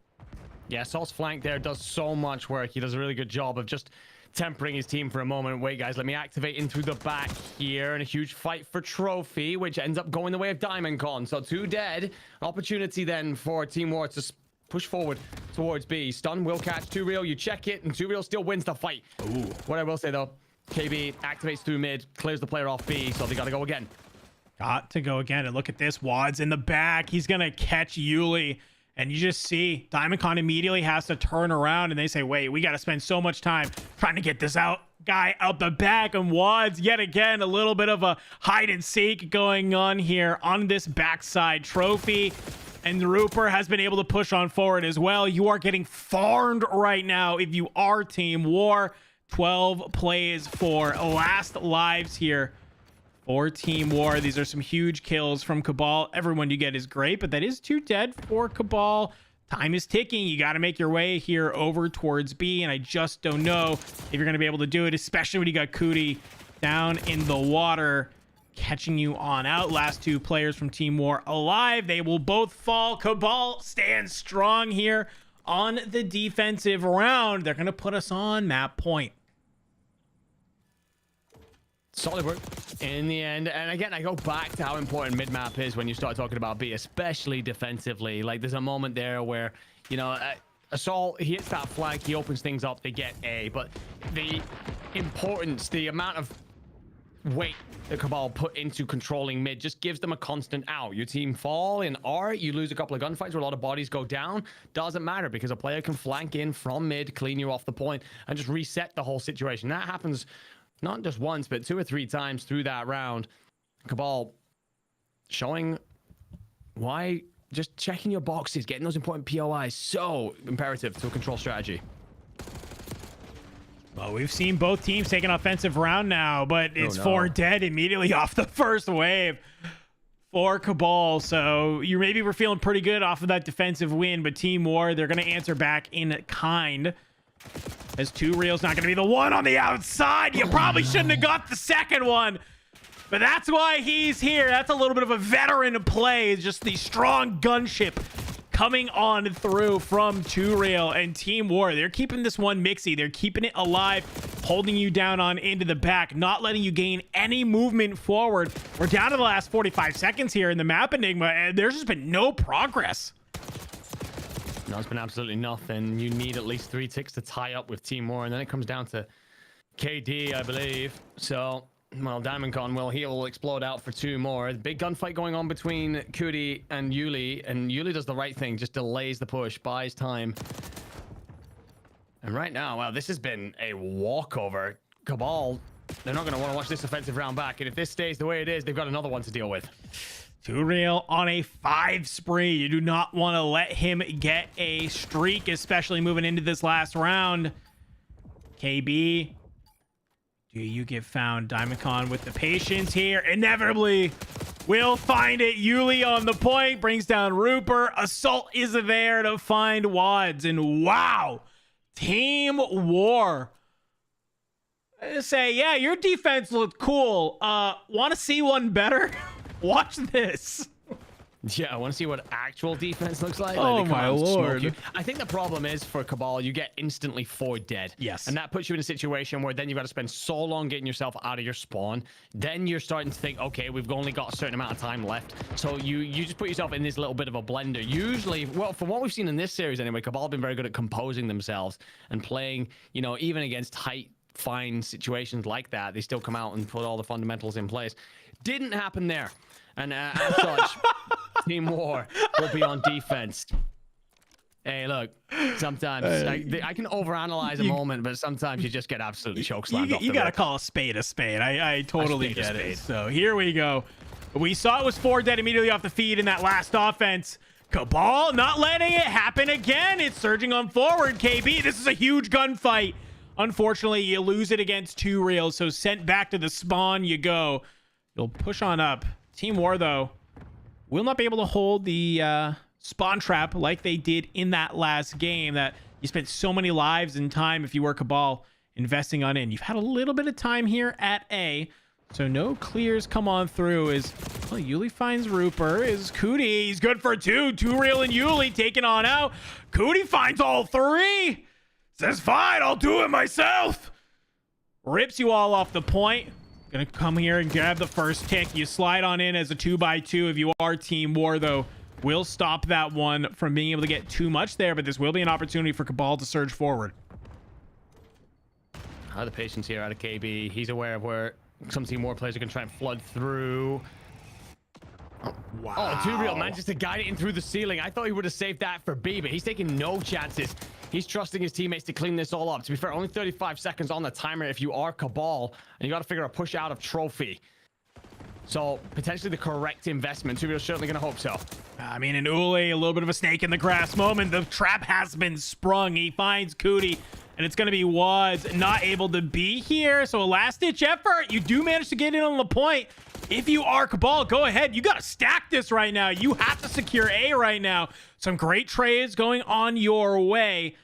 Yeah, Salt's flank there does so much work. He does a really good job of just tempering his team for a moment. Wait, guys, let me activate in through the back here. And a huge fight for trophy, which ends up going the way of Diamond Con. So 2 dead. An opportunity then for Team War to push forward towards B. Stun will catch Tuviel. You check it, and Tuviel still wins the fight. Ooh. What I will say, though, KB activates through mid, clears the player off B, so they got to go again. Got to go again. And look at this. Wads in the back. He's going to catch Yuli. And you just see Diamond Con immediately has to turn around, and they say, wait, we got to spend so much time trying to get this guy out the back. And Wads, yet again, a little bit of a hide and seek going on here on this backside trophy. And Rupert has been able to push on forward as well. You are getting farmed right now if you are Team War. 12 plays for last lives here for Team War. These are some huge kills from Cabal. Everyone you get is great, but that is 2 dead for Cabal. Time is ticking. You got to make your way here over towards B, and I just don't know if you're going to be able to do it, especially when you got Cootie down in the water catching you on out. Last 2 players from Team War alive. They will both fall. Cabal stands strong here on the defensive round. They're going to put us on map point. Solid work in the end. And again, I go back to how important mid-map is when you start talking about B, especially defensively. Like, there's a moment there where, you know, Assault, he hits that flank, he opens things up, they get A. But the importance, the amount of weight that Cabal put into controlling mid just gives them a constant out. Your team fall in R, you lose a couple of gunfights where a lot of bodies go down. Doesn't matter because a player can flank in from mid, clean you off the point, and just reset the whole situation. That happens not just once, but 2 or 3 times through that round. Cabal showing why just checking your boxes, getting those important POIs, so imperative to a control strategy. Well, we've seen both teams take an offensive round now, but it's 4 dead immediately off the first wave for Cabal. So you maybe were feeling pretty good off of that defensive win, but Team War, they're going to answer back in kind. As 2Real's not going to be the one on the outside. You probably shouldn't have got the second one. But that's why he's here. That's a little bit of a veteran play. It's just the strong gunship coming on through from 2Real and Team War. They're keeping this one mixy. They're keeping it alive, holding you down on into the back, not letting you gain any movement forward. We're down to the last 45 seconds here in the map Enigma, and there's just been no progress. No, it's been absolutely nothing. You need at least 3 ticks to tie up with Team War, and then it comes down to KD, I believe. So, well, DiamondCon will explode out for 2 more. Big gunfight going on between Kuti and Yuli, and Yuli does the right thing, just delays the push, buys time. And right now, wow, this has been a walkover. Cabal, they're not going to want to watch this offensive round back, and if this stays the way it is, they've got another one to deal with. 2Real on a 5 spree. You do not want to let him get a streak, especially moving into this last round. KB, do you get found? DiamondCon with the patience here. Inevitably, will find it. Yuli on the point, brings down Rupert. Assault is there to find Wads. And wow, Team War. I say, yeah, your defense looked cool. Want to see one better? Watch this. Yeah, I want to see what actual defense looks like. Oh, my lord. I think the problem is for Cabal, you get instantly 4 dead. Yes. And that puts you in a situation where then you've got to spend so long getting yourself out of your spawn. Then you're starting to think, okay, we've only got a certain amount of time left. So you just put yourself in this little bit of a blender. Usually, well, from what we've seen in this series anyway, Cabal have been very good at composing themselves and playing, you know, even against tight, fine situations like that, they still come out and put all the fundamentals in place. Didn't happen there. And as such, Team War will be on defense. Hey, look, sometimes I can overanalyze a moment, but sometimes you just get absolutely chokeslammed off the You got to rip. call a spade a spade. I totally get it. So here we go. We saw it was 4 dead immediately off the feed in that last offense. Cabal not letting it happen again. It's surging on forward, KB. This is a huge gunfight. Unfortunately, you lose it against 2Real, so sent back to the spawn you go. You'll push on up. Team War, though, will not be able to hold the spawn trap like they did in that last game that you spent so many lives and time if you were Cabal investing on in. You've had a little bit of time here at A, so no clears come on through as well, Yuli finds Rupert. Is Kuti. He's good for 2. 2Real and Yuli taking on out. Kuti finds all 3. Says, fine, I'll do it myself. Rips you all off the point. Gonna come here and grab the first tick. You slide on in as a 2x2 if you are Team War, though. Will stop that one from being able to get too much there, but this will be an opportunity for Cabal to surge forward. The patience here out of KB. He's aware of where some Team War players are going to try and flood through. Wow. Oh, 2Real manages to guide it in through the ceiling. I thought he would have saved that for B, but he's taking no chances. He's trusting his teammates to clean this all up. To be fair, only 35 seconds on the timer if you are Cabal, and you got to figure a push out of trophy. So potentially the correct investment. 2Real's certainly going to hope so. I mean, in Ule, a little bit of a snake in the grass moment. The trap has been sprung. He finds Kuti, and it's going to be Wads not able to be here. So a last-ditch effort. You do manage to get in on the point. If you are Cabal, go ahead. You got to stack this right now. You have to secure A right now. Some great trades going on your way.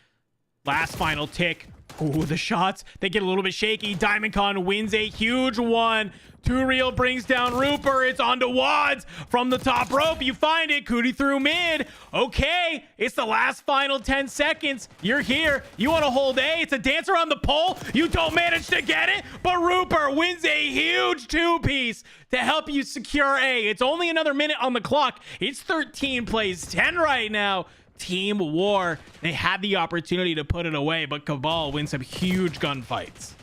Last final tick Ooh, the shots, they get a little bit shaky. DiamondCon wins a huge one. Too Real brings down Rooper. It's on to Wads from the top rope. You find it. Cootie through mid. Okay, it's the last final 10 seconds. You're here. You want to hold A. It's a dance around the pole. You don't manage to get it, but Rooper wins a huge two-piece to help you secure A. It's only another minute on the clock. It's 13 plays 10 right now. Team War, they had the opportunity to put it away, but Cabal wins some huge gunfights.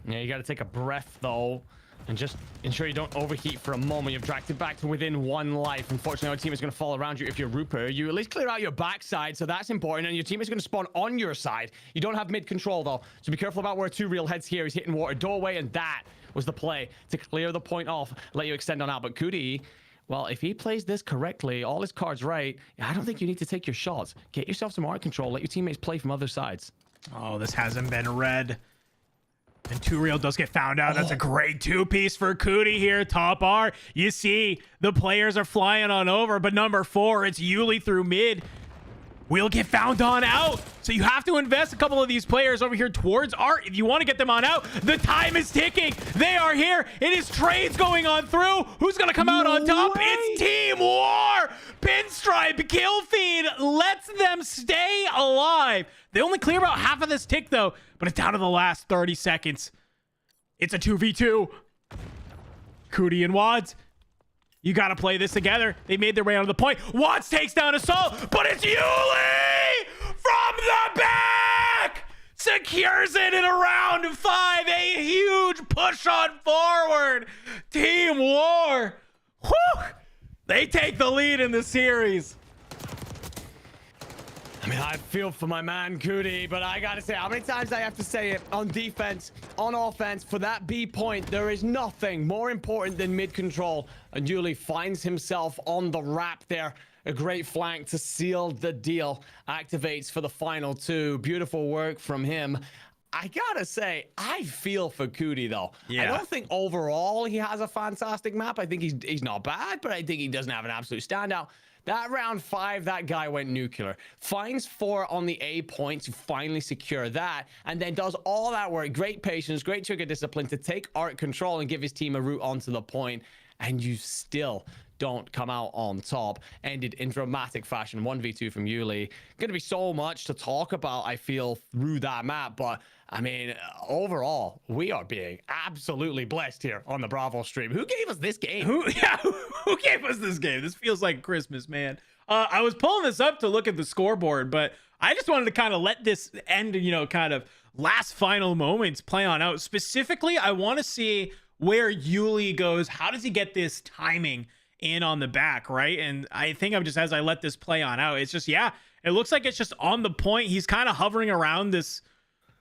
Yeah, you got to take a breath, though, and just ensure you don't overheat for a moment. You've dragged it back to within one life. Unfortunately, our team is going to fall around you. If you're Rooper, you at least clear out your backside, so that's important, and your team is going to spawn on your side. You don't have mid control, though, so be careful about where Too Real heads here. He's hitting water doorway, and that was the play to clear the point off, let you extend on out. But Cootie, well, if he plays this correctly, all his cards right, I don't think you need to take your shots. Get yourself some art control. Let your teammates play from other sides. Oh, this hasn't been read. And Too Real does get found out. That's a great two-piece for Cootie here. Top R. You see the players are flying on over, but number 4, it's Yuli through mid. Will get found on out. So you have to invest a couple of these players over here towards Art if you want to get them on out. The time is ticking. They are here. It is trades going on through. Who's going to come out on top? It's Team War. Pinstripe kill feed lets them stay alive. They only clear about half of this tick, though, but it's down to the last 30 seconds. It's a 2v2. Cootie and Wads. You got to play this together. They made their way onto the point. Watts takes down Assault, but it's Yuli from the back. Secures it in a round of 5. A huge push on forward. Team War. Whew. They take the lead in the series. I mean, I feel for my man Cootie, but I gotta say, how many times I have to say it? On defense, on offense, for that B point, there is nothing more important than mid control. And Yuli finds himself on the wrap there. A great flank to seal the deal. Activates for the final 2. Beautiful work from him. I gotta say, I feel for Cootie, though. Yeah. I don't think overall he has a fantastic map. I think he's not bad, but I think he doesn't have an absolute standout. That round 5, that guy went nuclear. Finds 4 on the A point to finally secure that, and then does all that work. Great patience, great trigger discipline to take art control and give his team a route onto the point, and you still don't come out on top. Ended in dramatic fashion. 1v2 from Yuli. Gonna be so much to talk about, I feel, through that map, but I mean, overall, we are being absolutely blessed here on the Bravo stream. Who gave us this game? Who gave us this game? This feels like Christmas, man. I was pulling this up to look at the scoreboard, but I just wanted to kind of let this end, you know, kind of last final moments play on out. Specifically, I want to see where Yuli goes. How does he get this timing in on the back, right? And I think I'm just, as I let this play on out, it's just, yeah, it looks like it's just on the point. He's kind of hovering around this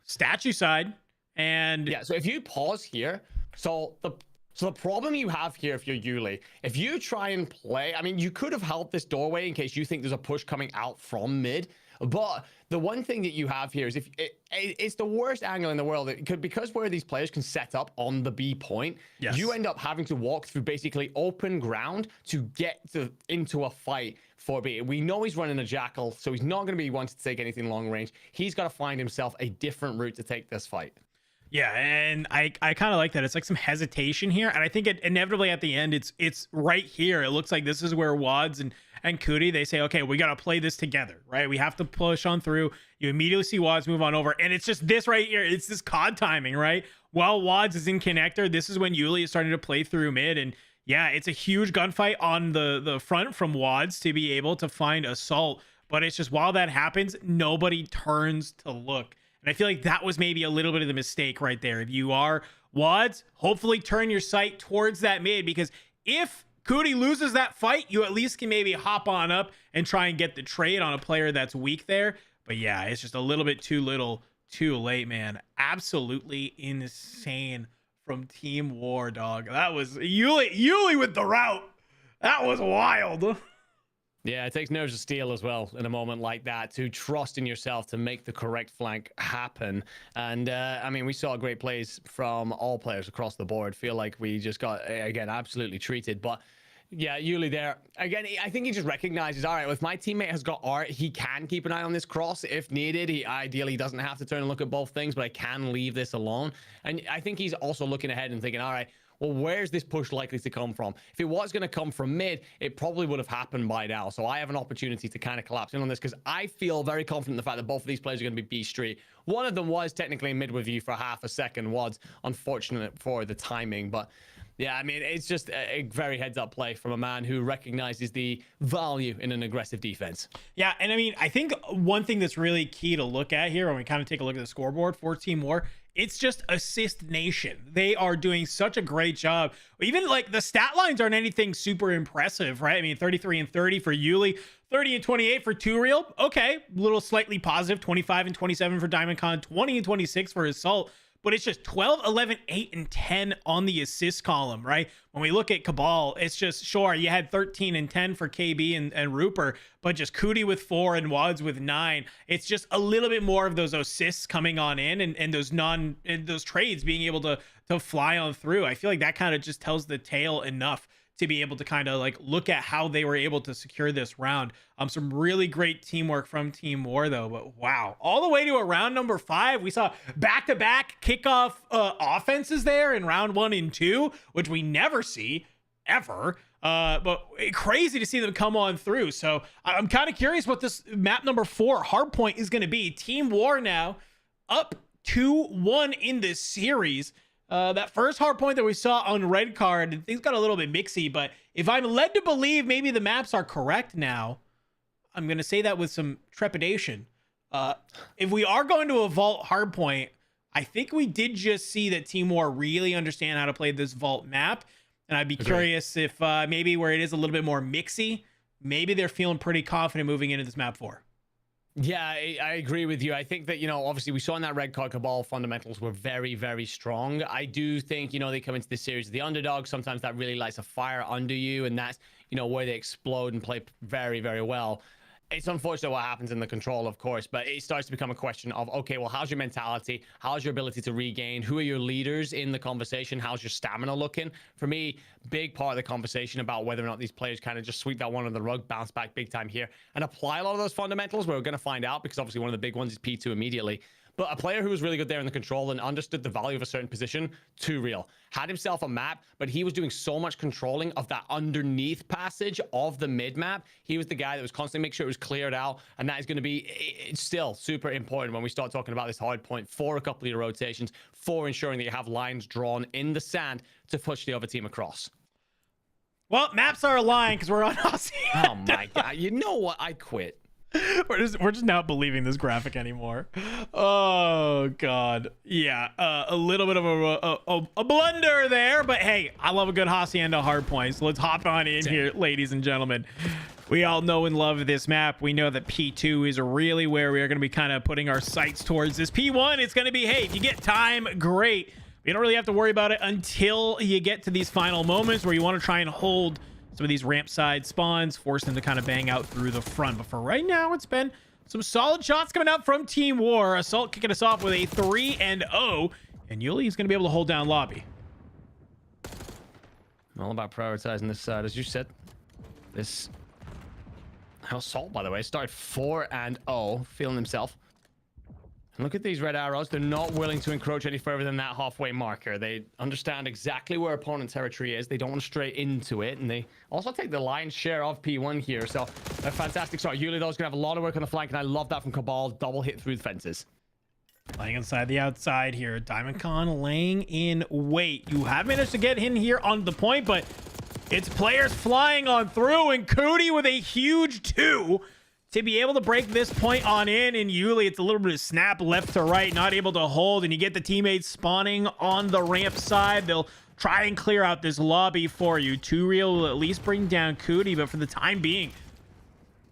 statue side, and yeah, so if you pause here, so the problem you have here, if you're Yuli, if you try and play, I mean, you could have held this doorway in case you think there's a push coming out from mid, but the one thing that you have here is if it's the worst angle in the world. It could, because where these players can set up on the B point, yes, you end up having to walk through basically open ground to get into a fight for B. We know he's running a Jackal, so he's not going to be wanting to take anything long range. He's got to find himself a different route to take this fight. Yeah, and I kind of like that. It's like some hesitation here, and I think it inevitably at the end, it's right here. It looks like this is where Wads and Cootie, they say, okay, we got to play this together, right? We have to push on through. You immediately see Wads move on over, and it's just this right here. It's this COD timing, right? While Wads is in connector, this is when Yuli is starting to play through mid, and yeah, it's a huge gunfight on the front from Wads to be able to find Assault, but it's just while that happens, nobody turns to look. And I feel like that was maybe a little bit of the mistake right there. If you are Wads, hopefully turn your sight towards that mid, because if Cootie loses that fight, you at least can maybe hop on up and try and get the trade on a player that's weak there. But yeah, it's just a little bit too little, too late, man. Absolutely insane from Team War, dog. That was Yuli with the route. That was wild. Yeah, it takes nerves of steel as well in a moment like that to trust in yourself to make the correct flank happen. And I mean, we saw great plays from all players across the board. Feel like we just got, again, absolutely treated. But Yeah, Yuli there. Again, I think he just recognizes, all right, if my teammate has got art, he can keep an eye on this cross if needed. He ideally doesn't have to turn and look at both things, but I can leave this alone. And I think he's also looking ahead and thinking, all right, well, where's this push likely to come from? If it was going to come from mid, it probably would have happened by now. So I have an opportunity to kind of collapse in on this because I feel very confident in the fact that both of these players are going to be B Street. One of them was technically mid with you for half a second. Was unfortunate for the timing, but yeah, I mean, it's just a very heads-up play from a man who recognizes the value in an aggressive defense. Yeah, and I mean, I think one thing that's really key to look at here when we kind of take a look at the scoreboard for Team War, it's just assist nation. They are doing such a great job. Even like the stat lines aren't anything super impressive, right? I mean, 33 and 30 for Yuli, 30 and 28 for Two Real. Okay, a little slightly positive. 25 and 27 for Diamond Con, 20 and 26 for Assault. But it's just 12, 11, 8, and 10 on the assist column, right? When we look at Cabal, it's just, sure, you had 13 and 10 for KB and Rupert, but just Cootie with 4 and Wads with 9. It's just a little bit more of those assists coming on in and those trades being able to fly on through. I feel like that kind of just tells the tale enough to be able to kind of like look at how they were able to secure this round. Some really great teamwork from Team War though, but wow, all the way to a round number 5, we saw back-to-back kickoff offenses there in round 1 and 2, which we never see ever. But crazy to see them come on through. So I'm kind of curious what this map number 4 hardpoint is going to be. Team War now up 2-1 in this series. That first hard point that we saw on red card, things got a little bit mixy, but if I'm led to believe maybe the maps are correct now, I'm going to say that with some trepidation. If we are going to a vault hard point, I think we did just see that Team War really understand how to play this vault map. And I'd be curious if maybe where it is a little bit more mixy, maybe they're feeling pretty confident moving into this map 4. Yeah, I agree with you. I think that, obviously we saw in that red card Cabal fundamentals were very, very strong. I do think, they come into this series the underdog. Sometimes that really lights a fire under you, and that's, where they explode and play very, very well. It's unfortunate what happens in the control, of course, but it starts to become a question of, okay, well, how's your mentality? How's your ability to regain? Who are your leaders in the conversation? How's your stamina looking? For me, big part of the conversation about whether or not these players kind of just sweep that one under the rug, bounce back big time here, and apply a lot of those fundamentals. We're going to find out because obviously one of the big ones is P2 immediately. But a player who was really good there in the control and understood the value of a certain position, Too Real. Had himself a map, but he was doing so much controlling of that underneath passage of the mid map. He was the guy that was constantly making sure it was cleared out. And that is going to be it's still super important when we start talking about this hard point for a couple of your rotations, for ensuring that you have lines drawn in the sand to push the other team across. Well, maps are aligned because we're on Aussie. Oh my God. You know what? I quit. We're just not believing this graphic anymore. Oh God, yeah, a little bit of a blunder there, but hey, I love a good hacienda hard point. So let's hop on in here, ladies and gentlemen. We all know and love this map. We know that P2 is really where we are going to be kind of putting our sights towards. This P1, it's going to be, hey, if you get time, great. You don't really have to worry about it until you get to these final moments where you want to try and hold some of these ramp side spawns, force them to kind of bang out through the front. But for right now, it's been some solid shots coming out from Team War. Assault kicking us off with a 3-0, and Yuli is going to be able to hold down lobby. All about prioritizing this side, as you said. This Assault, by the way, started 4-0, feeling himself. And look at these red arrows. They're not willing to encroach any further than that halfway marker. They understand exactly where opponent territory is. They don't want to stray into it. And they also take the lion's share of P1 here. So a fantastic start. Yuli, though, is going to have a lot of work on the flank. And I love that from Cabal. Double hit through the fences. Playing inside the outside here. Diamond Con laying in wait. You have managed to get in here on the point, but it's players flying on through. And Cootie with a huge 2. To be able to break this point on in, and Yuli, it's a little bit of snap left to right, not able to hold, and you get the teammates spawning on the ramp side. They'll try and clear out this lobby for you. Too Real will at least bring down Cootie, but for the time being,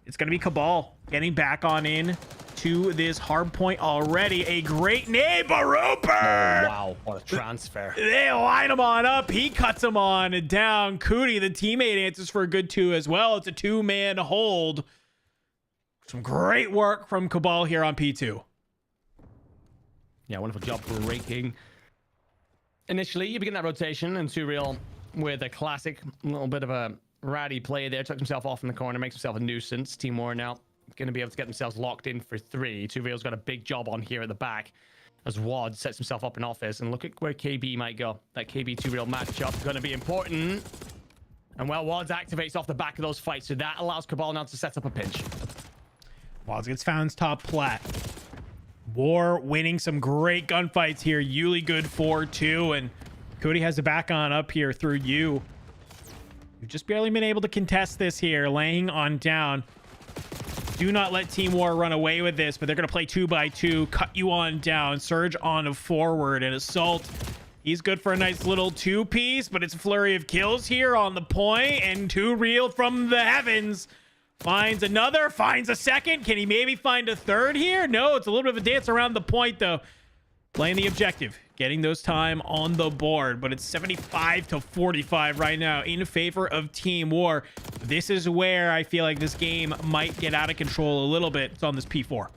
it's going to be Cabal getting back on in to this hard point already. A great nade, Rupert! Oh, wow, what a transfer. They line him on up. He cuts him on down. Cootie, the teammate, answers for a good 2 as well. It's a 2-man hold. Some great work from Cabal here on P2. Yeah, wonderful job breaking. Initially, you begin that rotation, and Too Real with a classic little bit of a ratty play there. Took himself off in the corner, makes himself a nuisance. Team War now going to be able to get themselves locked in for 3. 2Real's got a big job on here at the back as Wad sets himself up in office. And look at where KB might go. That KB 2Real matchup going to be important. And well, Wads activates off the back of those fights, so that allows Cabal now to set up a pinch. Wads gets found top plat. War winning some great gunfights here. Yuli good 4-2, and Cody has the back on up here through you. You've just barely been able to contest this here, laying on down. Do not let Team War run away with this, but they're going to play 2x2, cut you on down, surge on forward, and Assault. He's good for a nice little 2-piece, but it's a flurry of kills here on the point, and 2Real from the heavens finds another, finds a second. Can he maybe find a third here? No, it's a little bit of a dance around the point, though. Playing the objective, getting those time on the board, but it's 75-45 right now in favor of Team War. This is where I feel like this game might get out of control a little bit. It's on this P4.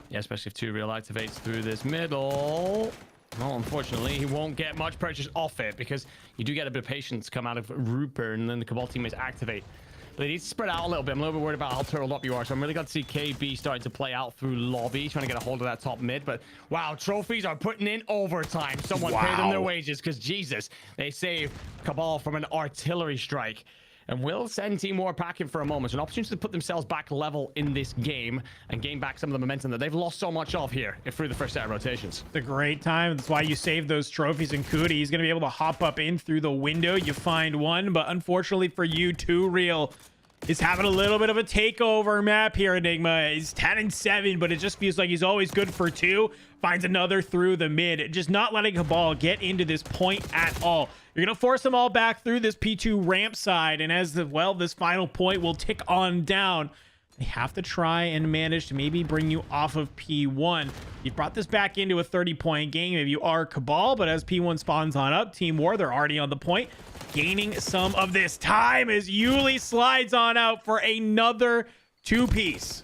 Yeah, especially if 2Real activates through this middle. Well, unfortunately, he won't get much purchase off it because you do get a bit of patience come out of Rupert, and then the Cabal teammates activate. But they need to spread out a little bit. I'm a little bit worried about how turtled up you are, so I'm really glad to see KB starting to play out through lobby, trying to get a hold of that top mid. But wow, trophies are putting in overtime. Someone pay them their wages, because Jesus, they save Cabal from an artillery strike. And will send Team War packing for a moment. So an opportunity to put themselves back level in this game and gain back some of the momentum that they've lost so much of here through the first set of rotations. It's a great time. That's why you save those trophies. And Cootie, he's going to be able to hop up in through the window. You find one, but unfortunately for you, 2Real is having a little bit of a takeover map here. Enigma is 10-7, but it just feels like he's always good for 2. Finds another through the mid, just not letting Cabal get into this point at all. You're gonna force them all back through this P2 ramp side, and as well, this final point will tick on down. They have to try and manage to maybe bring you off of P1. You brought this back into a 30-point game if you are Cabal, but as P1 spawns on up, Team War, they're already on the point, gaining some of this time as Yuli slides on out for another 2-piece.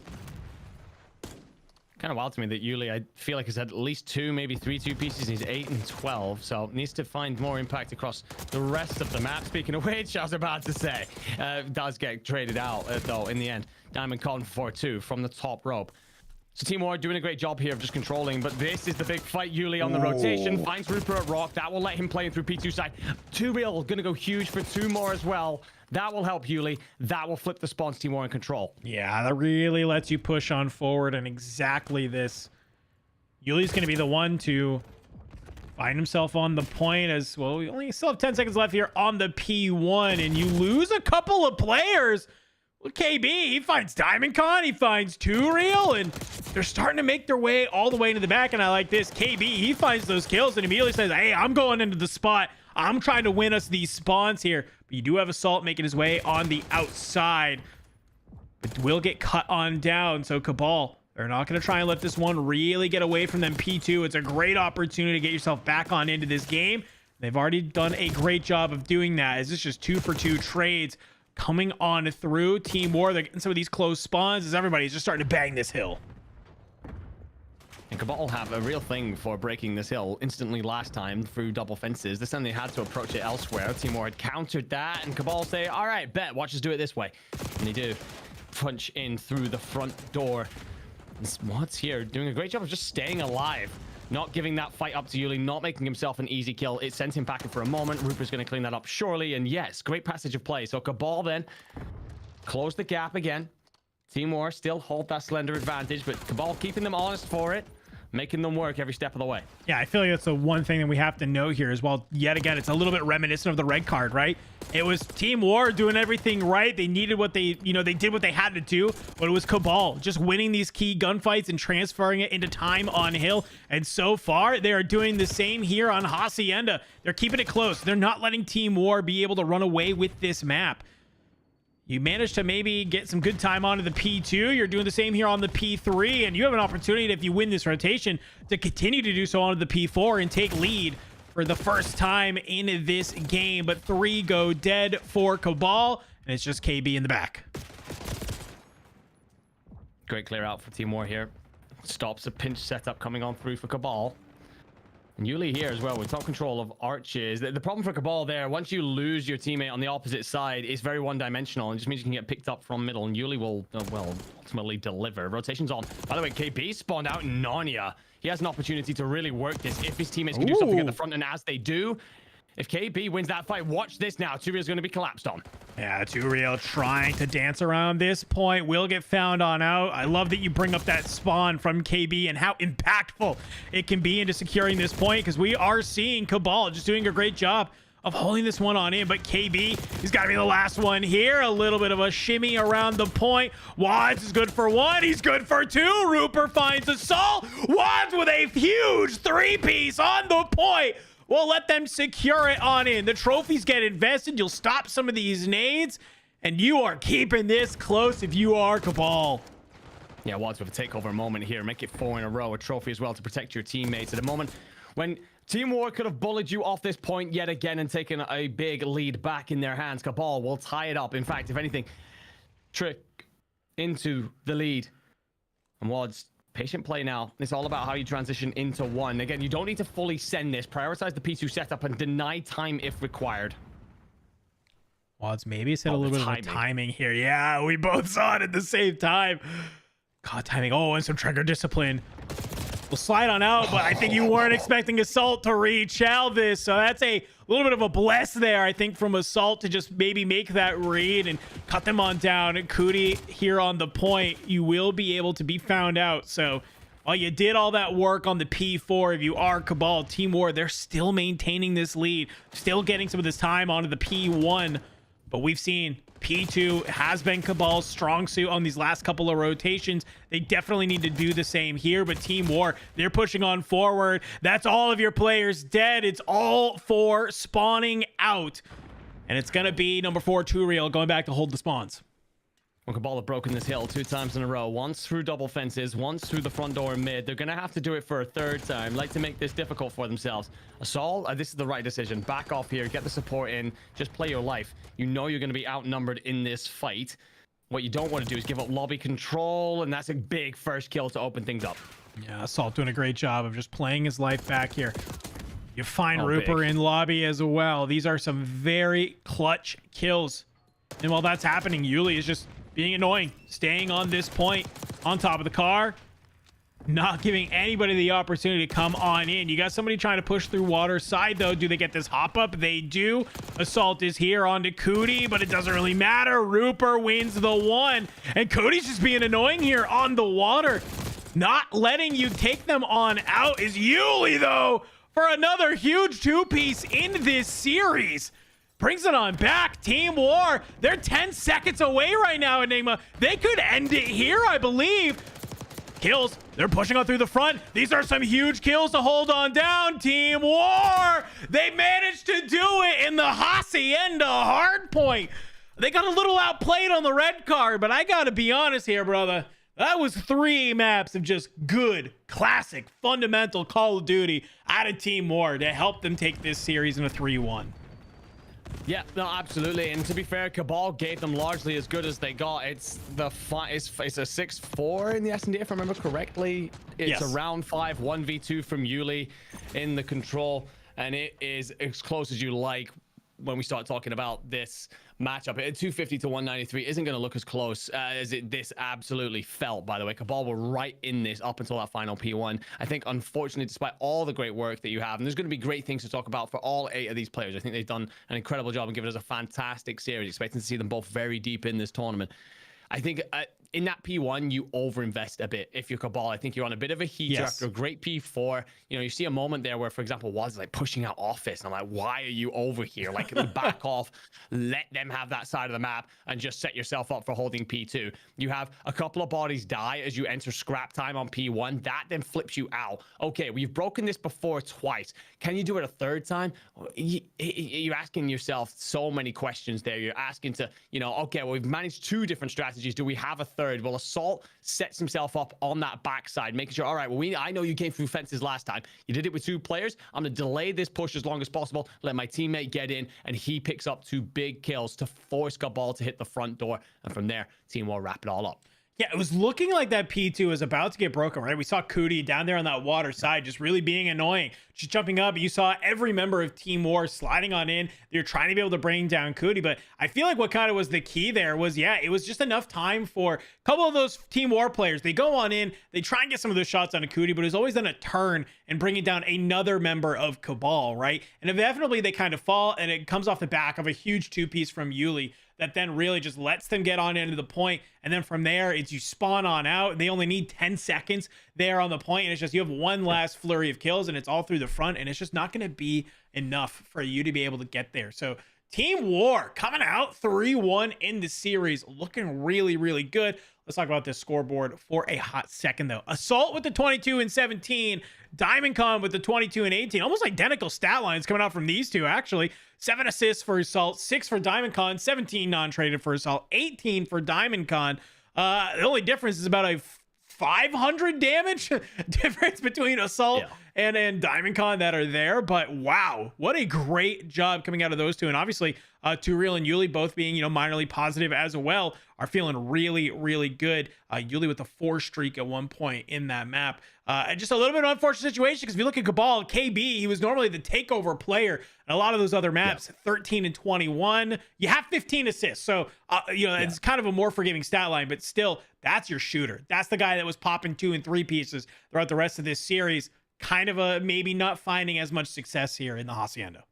Kind of wild to me that Yuli, I feel like, has had at least 2, maybe 3 2-pieces. He's 8 and 12, so needs to find more impact across the rest of the map. Speaking of which, I was about to say, does get traded out, though, in the end. Diamond Con for 4-2 from the top rope. So Team War doing a great job here of just controlling, but this is the big fight. Yuli on the rotation, finds Rupert at Rock. That will let him play through P2 side. 2Real gonna go huge for 2 more as well. That will help Yuli. That will flip the spawns. Team War in control. Yeah, that really lets you push on forward, and exactly this. Yuli's gonna be the one to find himself on the point as well. We only still have 10 seconds left here on the P1, and you lose a couple of players. Well, KB, he finds Diamond Con, he finds 2Real, and they're starting to make their way all the way into the back, and I like this. KB, he finds those kills and immediately says, hey, I'm going into the spot. I'm trying to win us these spawns here. But you do have Assault making his way on the outside. But will get cut on down, so Cabal, they're not going to try and let this one really get away from them. P2, it's a great opportunity to get yourself back on into this game. They've already done a great job of doing that. Is this just 2-for-2 trades coming on through Team War? They're getting some of these close spawns as everybody's just starting to bang this hill. And Cabal have a real thing for breaking this hill instantly last time through double fences. This time they had to approach it elsewhere. Team War had countered that, and Cabal say, all right, bet, watch us do it this way. And they do. Punch in through the front door. And Smart's here doing a great job of just staying alive. Not giving that fight up to Yuli, not making himself an easy kill. It sent him packing for a moment. Rupert's going to clean that up surely. And yes, great passage of play. So Cabal then close the gap again. Team War still hold that slender advantage, but Cabal keeping them honest for it, making them work every step of the way. Yeah, I feel like that's the one thing that we have to know here as well. Yet again, it's a little bit reminiscent of the red card, right? It was Team War doing everything right. They needed what they, they did what they had to do, but it was Cabal just winning these key gunfights and transferring it into time on hill. And so far, they are doing the same here on Hacienda. They're keeping it close. They're not letting Team War be able to run away with this map. You managed to maybe get some good time onto the P2. You're doing the same here on the P3, and you have an opportunity, if you win this rotation, to continue to do so onto the P4 and take lead for the first time in this game. But 3 go dead for Cabal, and it's just KB in the back. Great clear out for Team War here. Stops a pinch setup coming on through for Cabal. And Yuli here as well with top control of arches. The problem for Cabal there, once you lose your teammate on the opposite side, it's very one-dimensional and just means you can get picked up from middle. And Yuli will, well, ultimately deliver. Rotation's on. By the way, KB spawned out in Narnia. He has an opportunity to really work this if his teammates can do something at the front. And as they do, if KB wins that fight, watch this now. 2Real is going to be collapsed on. Yeah, 2Real trying to dance around this point. Will get found on out. I love that you bring up that spawn from KB and how impactful it can be into securing this point, because we are seeing Cabal just doing a great job of holding this one on in. But KB, he's got to be the last one here. A little bit of a shimmy around the point. Wads is good for one. He's good for two. Rupert finds Assault. Wads with a huge three-piece on the point. We'll let them secure it on in. The trophies get invested. You'll stop some of these nades, and you are keeping this close if you are Cabal. Yeah, Wads with a takeover moment here. Make it 4 in a row. A trophy as well to protect your teammates at a moment when Team War could have bullied you off this point yet again and taken a big lead back in their hands. Cabal will tie it up. In fact, if anything, trick into the lead. And Wads, patient play now. It's all about how you transition into one. Again, you don't need to fully send this. Prioritize the P2 setup and deny time if required. Wads maybe said a little bit of timing here. Yeah, we both saw it at the same time. God, timing. Oh, and some trigger discipline. We'll slide on out, but I think you weren't expecting Assault to reach out this. So that's a little bit of a bless there, I think, from Assault to just maybe make that read and cut them on down. And Cootie here on the point, you will be able to be found out. So while you did all that work on the P4, if you are Cabal, Team War, they're still maintaining this lead, still getting some of this time onto the P1. But we've seen P2 has been Cabal's strong suit on these last couple of rotations. They definitely need to do the same here, but Team War, they're pushing on forward. That's all of your players dead. It's all for spawning out. And it's going to be number 4, 2Real, going back to hold the spawns. Well, Cabal have broken this hill 2 times in a row. Once through double fences, once through the front door and mid. They're going to have to do it for a 3rd time. Like to make this difficult for themselves. Assault, this is the right decision. Back off here, get the support in, just play your life. You know you're going to be outnumbered in this fight. What you don't want to do is give up lobby control, and that's a big first kill to open things up. Yeah, Assault doing a great job of just playing his life back here. You find Rupert in lobby as well. These are some very clutch kills. And while that's happening, Yuli is just being annoying, staying on this point, on top of the car, not giving anybody the opportunity to come on in. You got somebody trying to push through water side, though. Do they get this hop up? They do. Assault is here onto Cootie, but it doesn't really matter. Rupert wins the one, and Cootie's just being annoying here on the water. Not letting you take them on out is Yuli, though, for another huge 2-piece in this series. Brings it on back. Team War, they're 10 seconds away right now, Enigma. They could end it here, I believe. Kills, they're pushing on through the front. These are some huge kills to hold on down. Team War, they managed to do it in the Hacienda hardpoint. They got a little outplayed on the red card, but I gotta be honest here, brother. That was 3 maps of just good, classic, fundamental Call of Duty out of Team War to help them take this series in a 3-1. Yeah, no, absolutely. And to be fair, Cabal gave them largely as good as they got. It's a 6-4 in the S&D, if I remember correctly. It's a round 5, 1v2 from Yuli in the control, and it is as close as you like when we start talking about this matchup. 250 to 193 isn't going to look as close as this absolutely felt, by the way. Cabal were right in this up until that final P1. I think, unfortunately, despite all the great work that you have, and there's going to be great things to talk about for all 8 of these players. I think they've done an incredible job and given us a fantastic series. Expecting to see them both very deep in this tournament. I think in that P1, you overinvest a bit. If you're Cabal, I think you're on a bit of a heater after a great P4. You know, you see a moment there where, for example, Waz is like pushing out Office. And I'm like, why are you over here? Like, back off, let them have that side of the map and just set yourself up for holding P2. You have a couple of bodies die as you enter scrap time on P1. That then flips you out. Okay, we've broken this before twice. Can you do it a 3rd time? You're asking yourself so many questions there. You're asking to, you know, okay, well, we've managed 2 different strategies. Do we have a 3rd? Well, Assault sets himself up on that backside, making sure, all right, well, I know you came through fences last time. You did it with 2 players. I'm going to delay this push as long as possible, let my teammate get in, and he picks up 2 big kills to force Cabal to hit the front door. And from there, Team War wrap it all up. Yeah, it was looking like that P2 was about to get broken, right? We saw Cootie down there on that water side, just really being annoying, just jumping up. You saw every member of Team War sliding on in. They're trying to be able to bring down Cootie, but I feel like what kind of was the key there was, yeah, it was just enough time for a couple of those Team War players. They go on in, they try and get some of those shots on a Cootie, but it's always then a turn and bringing down another member of Cabal, right? And inevitably they kind of fall, and it comes off the back of a huge two-piece from Yuli that then really just lets them get on into the point. And then from there, it's you spawn on out. They only need 10 seconds there on the point. And it's just you have one last flurry of kills, and it's all through the front. And it's just not going to be enough for you to be able to get there. So Team War coming out 3-1 in the series, looking really, really good. Let's talk about this scoreboard for a hot second, though. Assault with the 22 and 17. DiamondCon with the 22 and 18. Almost identical stat lines coming out from these two, actually. 7 assists for Assault, 6 for DiamondCon, 17 non-traded for Assault, 18 for DiamondCon. The only difference is about a 500 damage difference between Assault and DiamondCon that are there. But wow, what a great job coming out of those two. And obviously, Turiel and Yuli both being, minorly positive as well, are feeling really, really good. Yuli with a 4 streak at one point in that map. And just a little bit of an unfortunate situation because if you look at Cabal, KB, he was normally the takeover player. And a lot of those other maps, 13 and 21, you have 15 assists. So, it's kind of a more forgiving stat line, but still, that's your shooter. That's the guy that was popping 2 and 3 pieces throughout the rest of this series. Kind of a maybe not finding as much success here in the Hacienda.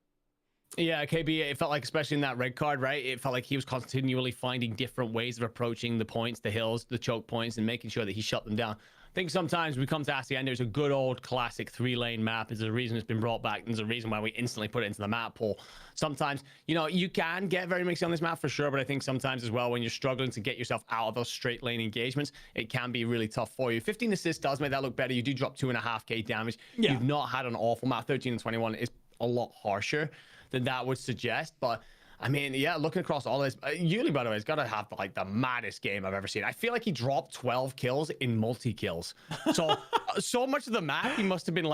Yeah, KB, it felt like, especially in that red card, right? It felt like he was continually finding different ways of approaching the points, the hills, the choke points, and making sure that he shut them down. I think sometimes we come to Hacienda, there's a good old classic 3-lane map. There's a reason it's been brought back. There's a reason why we instantly put it into the map pool. Sometimes, you can get very mixy on this map for sure, but I think sometimes as well, when you're struggling to get yourself out of those straight lane engagements, it can be really tough for you. 15 assists does make that look better. You do drop 2.5k damage. Yeah. You've not had an awful map. 13 and 21 is a lot harsher than that would suggest, but I mean, yeah, looking across all this, Yuli, by the way, has got to have like the maddest game I've ever seen. I feel like he dropped 12 kills in multi-kills. So, so much of the map, he must have been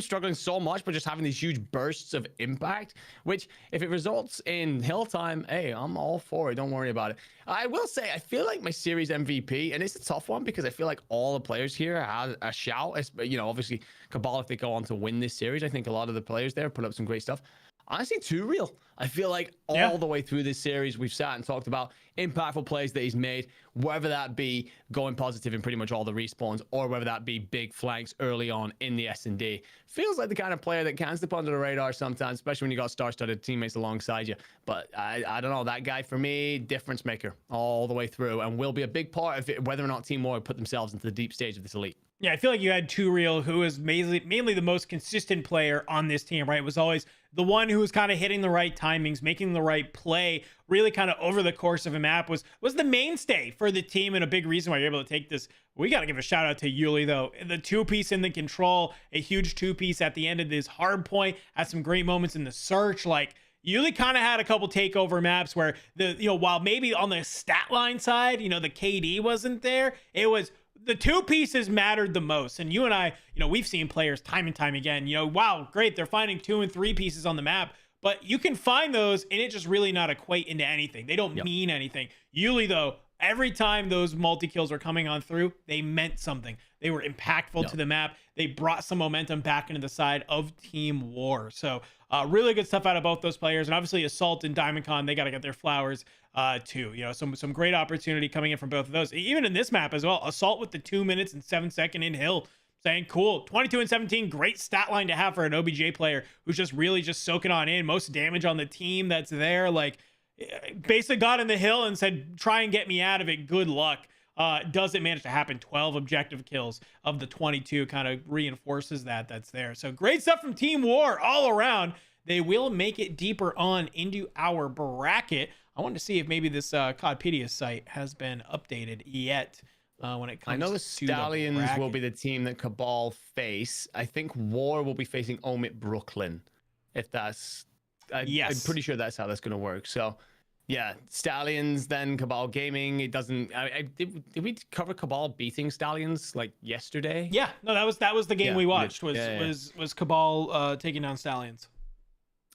struggling so much, but just having these huge bursts of impact, which if it results in hill time, hey, I'm all for it. Don't worry about it. I will say, I feel like my series MVP, and it's a tough one because I feel like all the players here had a shout. Obviously, Cabal, if they go on to win this series, I think a lot of the players there put up some great stuff. Honestly, Turiel. I feel like all the way through this series, we've sat and talked about impactful plays that he's made, whether that be going positive in pretty much all the respawns, or whether that be big flanks early on in the S&D. Feels like the kind of player that can slip under the radar sometimes, especially when you got star-studded teammates alongside you. But I don't know, that guy, for me, difference maker all the way through, and will be a big part of it, whether or not Team War put themselves into the deep stage of this elite. Yeah, I feel like you had Turiel, who was mainly the most consistent player on this team, right? It was always the one who was kind of hitting the right timings, making the right play, really kind of over the course of a map, was the mainstay for the team, and a big reason why you're able to take this. We got to give a shout out to Yuli, though. The 2-piece in the control, a huge 2-piece at the end of this hard point, had some great moments in the search. Like, Yuli kind of had a couple takeover maps where while maybe on the stat line side, the KD wasn't there, it was the 2 pieces mattered the most. And you and I, we've seen players time and time again, wow, great, they're finding 2 and 3 pieces on the map, but you can find those and it just really not equate into anything. They don't mean anything. Yuli, though, every time those multi-kills are coming on through, they meant something. They were impactful to the map. They brought some momentum back into the side of Team War. So really good stuff out of both those players. And obviously Assault and DiamondCon, they got to get their flowers too. Some great opportunity coming in from both of those. Even in this map as well, Assault with the 2 minutes and 7 second in hill, saying cool. 22 and 17, great stat line to have for an OBJ player who's just really just soaking on in. Most damage on the team that's there. Like, basically got in the hill and said, try and get me out of it. Good luck. Doesn't manage to happen. 12 objective kills of the 22 kind of reinforces that's there. So great stuff from Team War all around. They will make it deeper on into our bracket. I wanted to see if maybe this Codpedia site has been updated yet when it comes to I know the Stallions will be the team that Cabal face. I think War will be facing Omit Brooklyn. If that's... yes. I'm pretty sure that's how that's going to work. So, yeah, Stallions, then Cabal Gaming. It doesn't. Did we cover Cabal beating Stallions like yesterday? Yeah, no, that was the game we watched. Was Cabal taking down Stallions.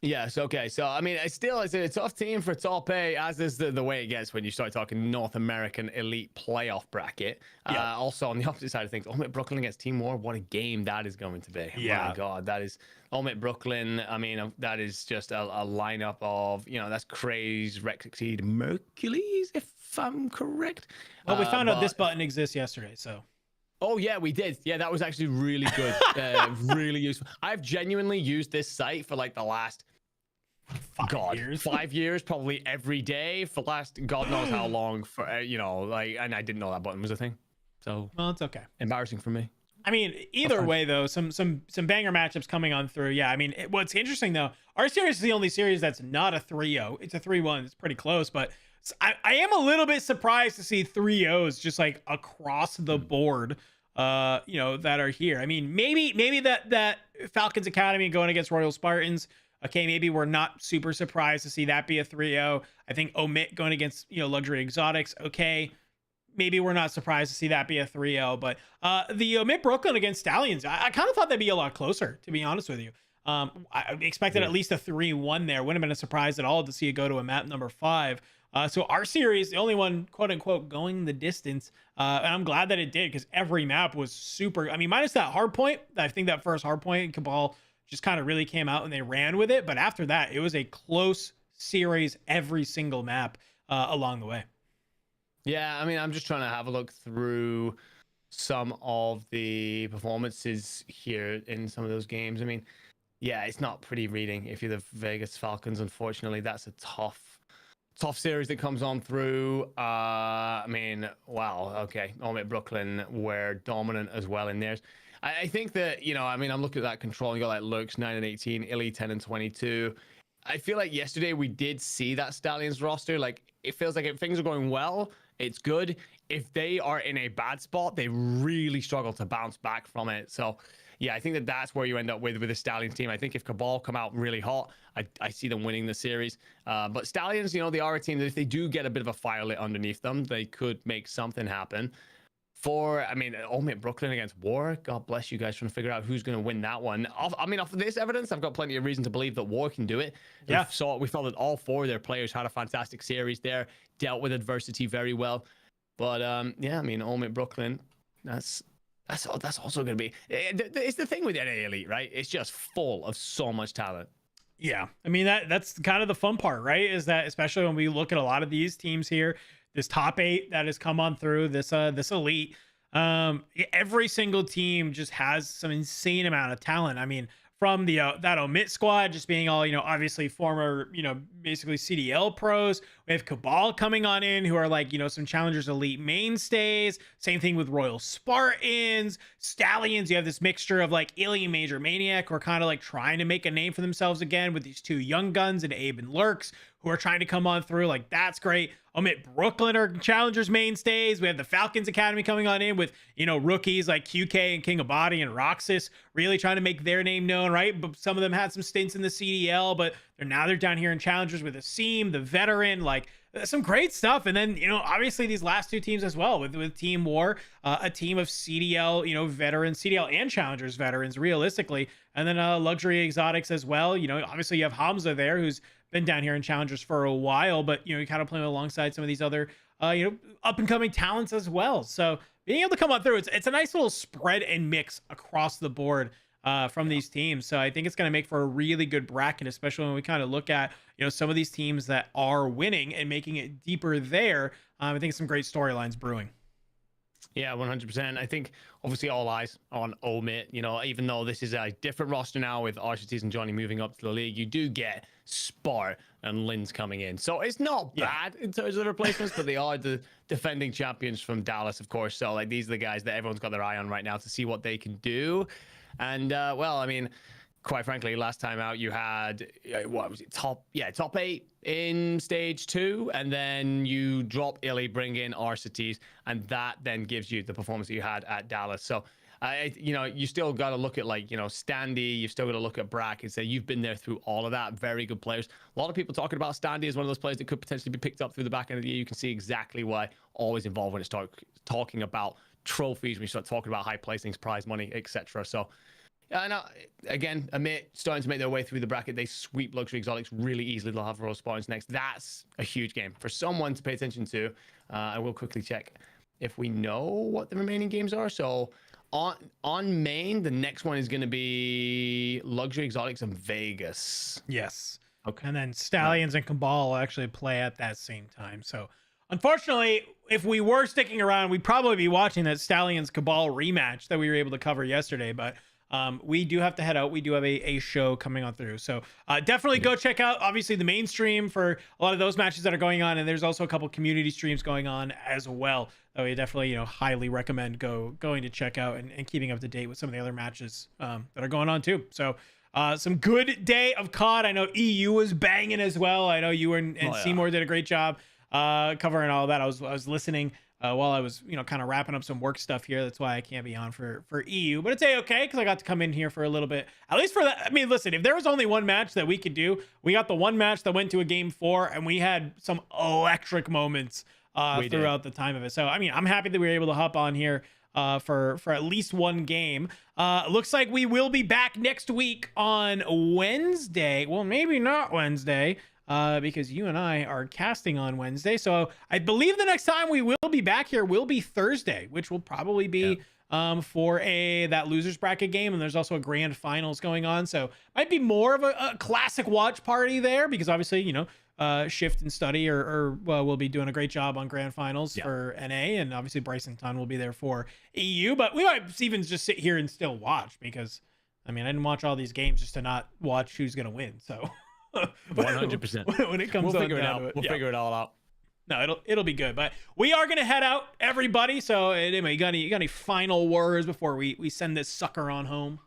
Yes. Okay. So I mean, it's a tough team for top eight, as is the way it gets when you start talking North American elite playoff bracket. Yeah. Also, on the opposite side of things, Omit Brooklyn against Team War. What a game that is going to be! Yeah. My God, that is Omit Brooklyn. I mean, that is just a lineup of that's Craze, Rexexceed, Mercules, if I'm correct. Well, we found out this button exists yesterday, so. Oh yeah, we did. Yeah, that was actually really good. Really useful. I've genuinely used this site for like the last 5 years, probably every day for last God knows how long. For and I didn't know that button was a thing. So well, it's okay. Embarrassing for me. I mean, either way though, some banger matchups coming on through. Yeah, I mean, what's interesting though, our series is the only series that's not a 3-0. It's a 3-1. It's pretty close, but I am a little bit surprised to see 3-0s just like across the board. That are here. I mean, maybe that Falcons Academy going against Royal Spartans. Okay, maybe we're not super surprised to see that be a 3-0. I think Omit going against Luxury Exotics. Okay, maybe we're not surprised to see that be a 3-0. But the Omit Brooklyn against Stallions, I kind of thought that'd be a lot closer, to be honest with you. I expected at least a 3-1 there. Wouldn't have been a surprise at all to see it go to a map number 5. So our series, the only one, quote unquote, going the distance. And I'm glad that it did, because every map was super. I mean, minus that hard point. I think that first hard point, Cabal just kind of really came out and they ran with it. But after that, it was a close series, every single map along the way. Yeah, I mean, I'm just trying to have a look through some of the performances here in some of those games. I mean, yeah, it's not pretty reading if you're the Vegas Falcons. Unfortunately, that's a tough series that comes on through. I mean, wow, okay. Omit Brooklyn were dominant as well in theirs. I think that, I mean, I'm looking at that control. You got like Lurks 9-18, Illy 10-22. I feel like yesterday we did see that Stallions roster. Like, it feels like if things are going well, it's good. If they are in a bad spot, they really struggle to bounce back from it. So, yeah, I think that that's where you end up with the Stallions team. I think if Cabal come out really hot, I see them winning the series. But Stallions, they are a team that if they do get a bit of a fire lit underneath them, they could make something happen. Omit Brooklyn against War, God bless you guys trying to figure out who's going to win that one. Off of this evidence, I've got plenty of reason to believe that War can do it. Yeah. We felt that all 4 of their players had a fantastic series there, dealt with adversity very well. But Omit Brooklyn, that's also going to be. It's the thing with NA Elite, right? It's just full of so much talent. Yeah, I mean that's kind of the fun part, right? Is that especially when we look at a lot of these teams here, this top 8 that has come on through this elite, every single team just has some insane amount of talent. I mean, from the that Omit squad just being all obviously former basically CDL pros. We have Cabal coming on in, who are like some Challengers elite mainstays. Same thing with Royal Spartans, Stallions. You have this mixture of like Alien Major Maniac, who are kind of like trying to make a name for themselves again with these 2 young guns and Abe and Lurks, who are trying to come on through. Like, that's great. Omit Brooklyn are Challengers mainstays. We have the Falcons Academy coming on in with, rookies like QK and King of Body and Roxas really trying to make their name known, right? But some of them had some stints in the CDL, but they're down here in Challengers with Asim, the veteran, like some great stuff. And then, obviously these last 2 teams as well with Team War, a team of CDL, veterans, CDL and Challengers veterans realistically. And then Luxury Exotics as well. Obviously you have Hamza there, who's been down here in Challengers for a while, but you kind of playing alongside some of these other up and coming talents as well. So being able to come on through, it's a nice little spread and mix across the board from these teams. So I think it's going to make for a really good bracket, especially when we kind of look at some of these teams that are winning and making it deeper there. I think some great storylines brewing. Yeah, 100%. I think obviously all eyes on Omit. Even though this is a different roster now with RCTs and Johnny moving up to the league, you do get Spart and Linz coming in. So it's not bad in terms of the replacements, but they are the defending champions from Dallas, of course. So like these are the guys that everyone's got their eye on right now to see what they can do. And quite frankly, last time out you had what was it, top 8 in stage 2, and then you drop Illy, bring in RCTs, and that then gives you the performance that you had at Dallas. So you still got to look at like Standy, you've still got to look at Brack and say you've been there through all of that. Very good players. A lot of people talking about Standy as one of those players that could potentially be picked up through the back end of the year. You can see exactly why. Always involved when it starts talking about trophies, when you start talking about high placings, prize money, etc. So Yeah, and again, Amit starting to make their way through the bracket. They sweep Luxury Exotics really easily. They'll have Royal Spawns next. That's a huge game for someone to pay attention to. I will quickly check if we know what the remaining games are. So on main, the next one is going to be Luxury Exotics and Vegas. Yes. Okay. And then Stallions and Cabal will actually play at that same time. So unfortunately, if we were sticking around, we'd probably be watching that Stallions Cabal rematch that we were able to cover yesterday. But we do have to head out. We do have a show coming on through. So definitely go check out, obviously, the main stream for a lot of those matches that are going on. And there's also a couple community streams going on as well. So we definitely, highly recommend going to check out and keeping up to date with some of the other matches that are going on too. So some good day of COD. I know EU was banging as well. I know you and Seymour did a great job covering all of that. I was listening while I was kind of wrapping up some work stuff here. That's why I can't be on for EU, but it's okay because I got to come in here for a little bit, at least for that. I mean, listen, if there was only one match that we could do, we got the one match that went to a game 4 and we had some electric moments throughout the time of it. So I mean, I'm happy that we were able to hop on here for at least one game. Looks like we will be back next week on Wednesday. Well, maybe not Wednesday, because you and I are casting on Wednesday. So I believe the next time we will be back here will be Thursday, which will probably be for that losers bracket game. And there's also a grand finals going on. So might be more of a classic watch party there, because obviously, Shift and Study will be doing a great job on grand finals for NA, and obviously Bryson Ton will be there for EU. But we might even just sit here and still watch, because I mean, I didn't watch all these games just to not watch who's gonna win. So 100%. when it comes we'll figure it down out. to it, We'll figure it all out. No, it'll be good. But we are gonna head out, everybody. So anyway, you got any final words before we send this sucker on home?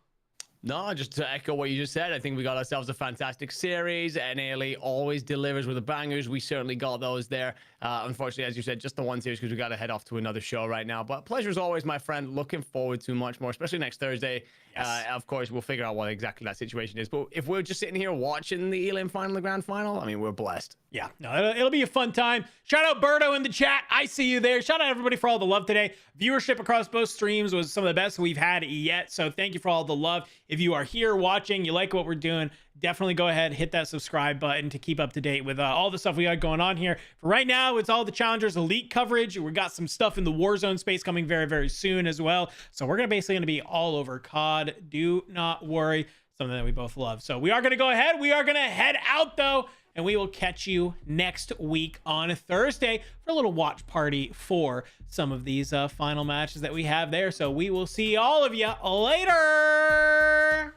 No, just to echo what you just said, I think we got ourselves a fantastic series. NALE always delivers with the bangers. We certainly got those there. Unfortunately, as you said, just the one series, because we got to head off to another show right now. But pleasure as always, my friend. Looking forward to much more, especially next Thursday. Yes. Of course, we'll figure out what exactly that situation is. But if we're just sitting here watching the Elim final, the grand final, I mean, we're blessed. Yeah, no, it'll be a fun time. Shout out Berto in the chat. I see you there. Shout out everybody for all the love today. Viewership across both streams was some of the best we've had yet. So thank you for all the love. If you are here watching, you like what we're doing, definitely go ahead, hit that subscribe button to keep up to date with all the stuff we got going on here. For right now, it's all the Challengers Elite coverage. We got some stuff in the Warzone space coming very, very soon as well. So we're basically going to be all over COD. Do not worry. Something that we both love. So we are going to go ahead. We are going to head out, though. And we will catch you next week on Thursday for a little watch party for some of these final matches that we have there. So we will see all of you later.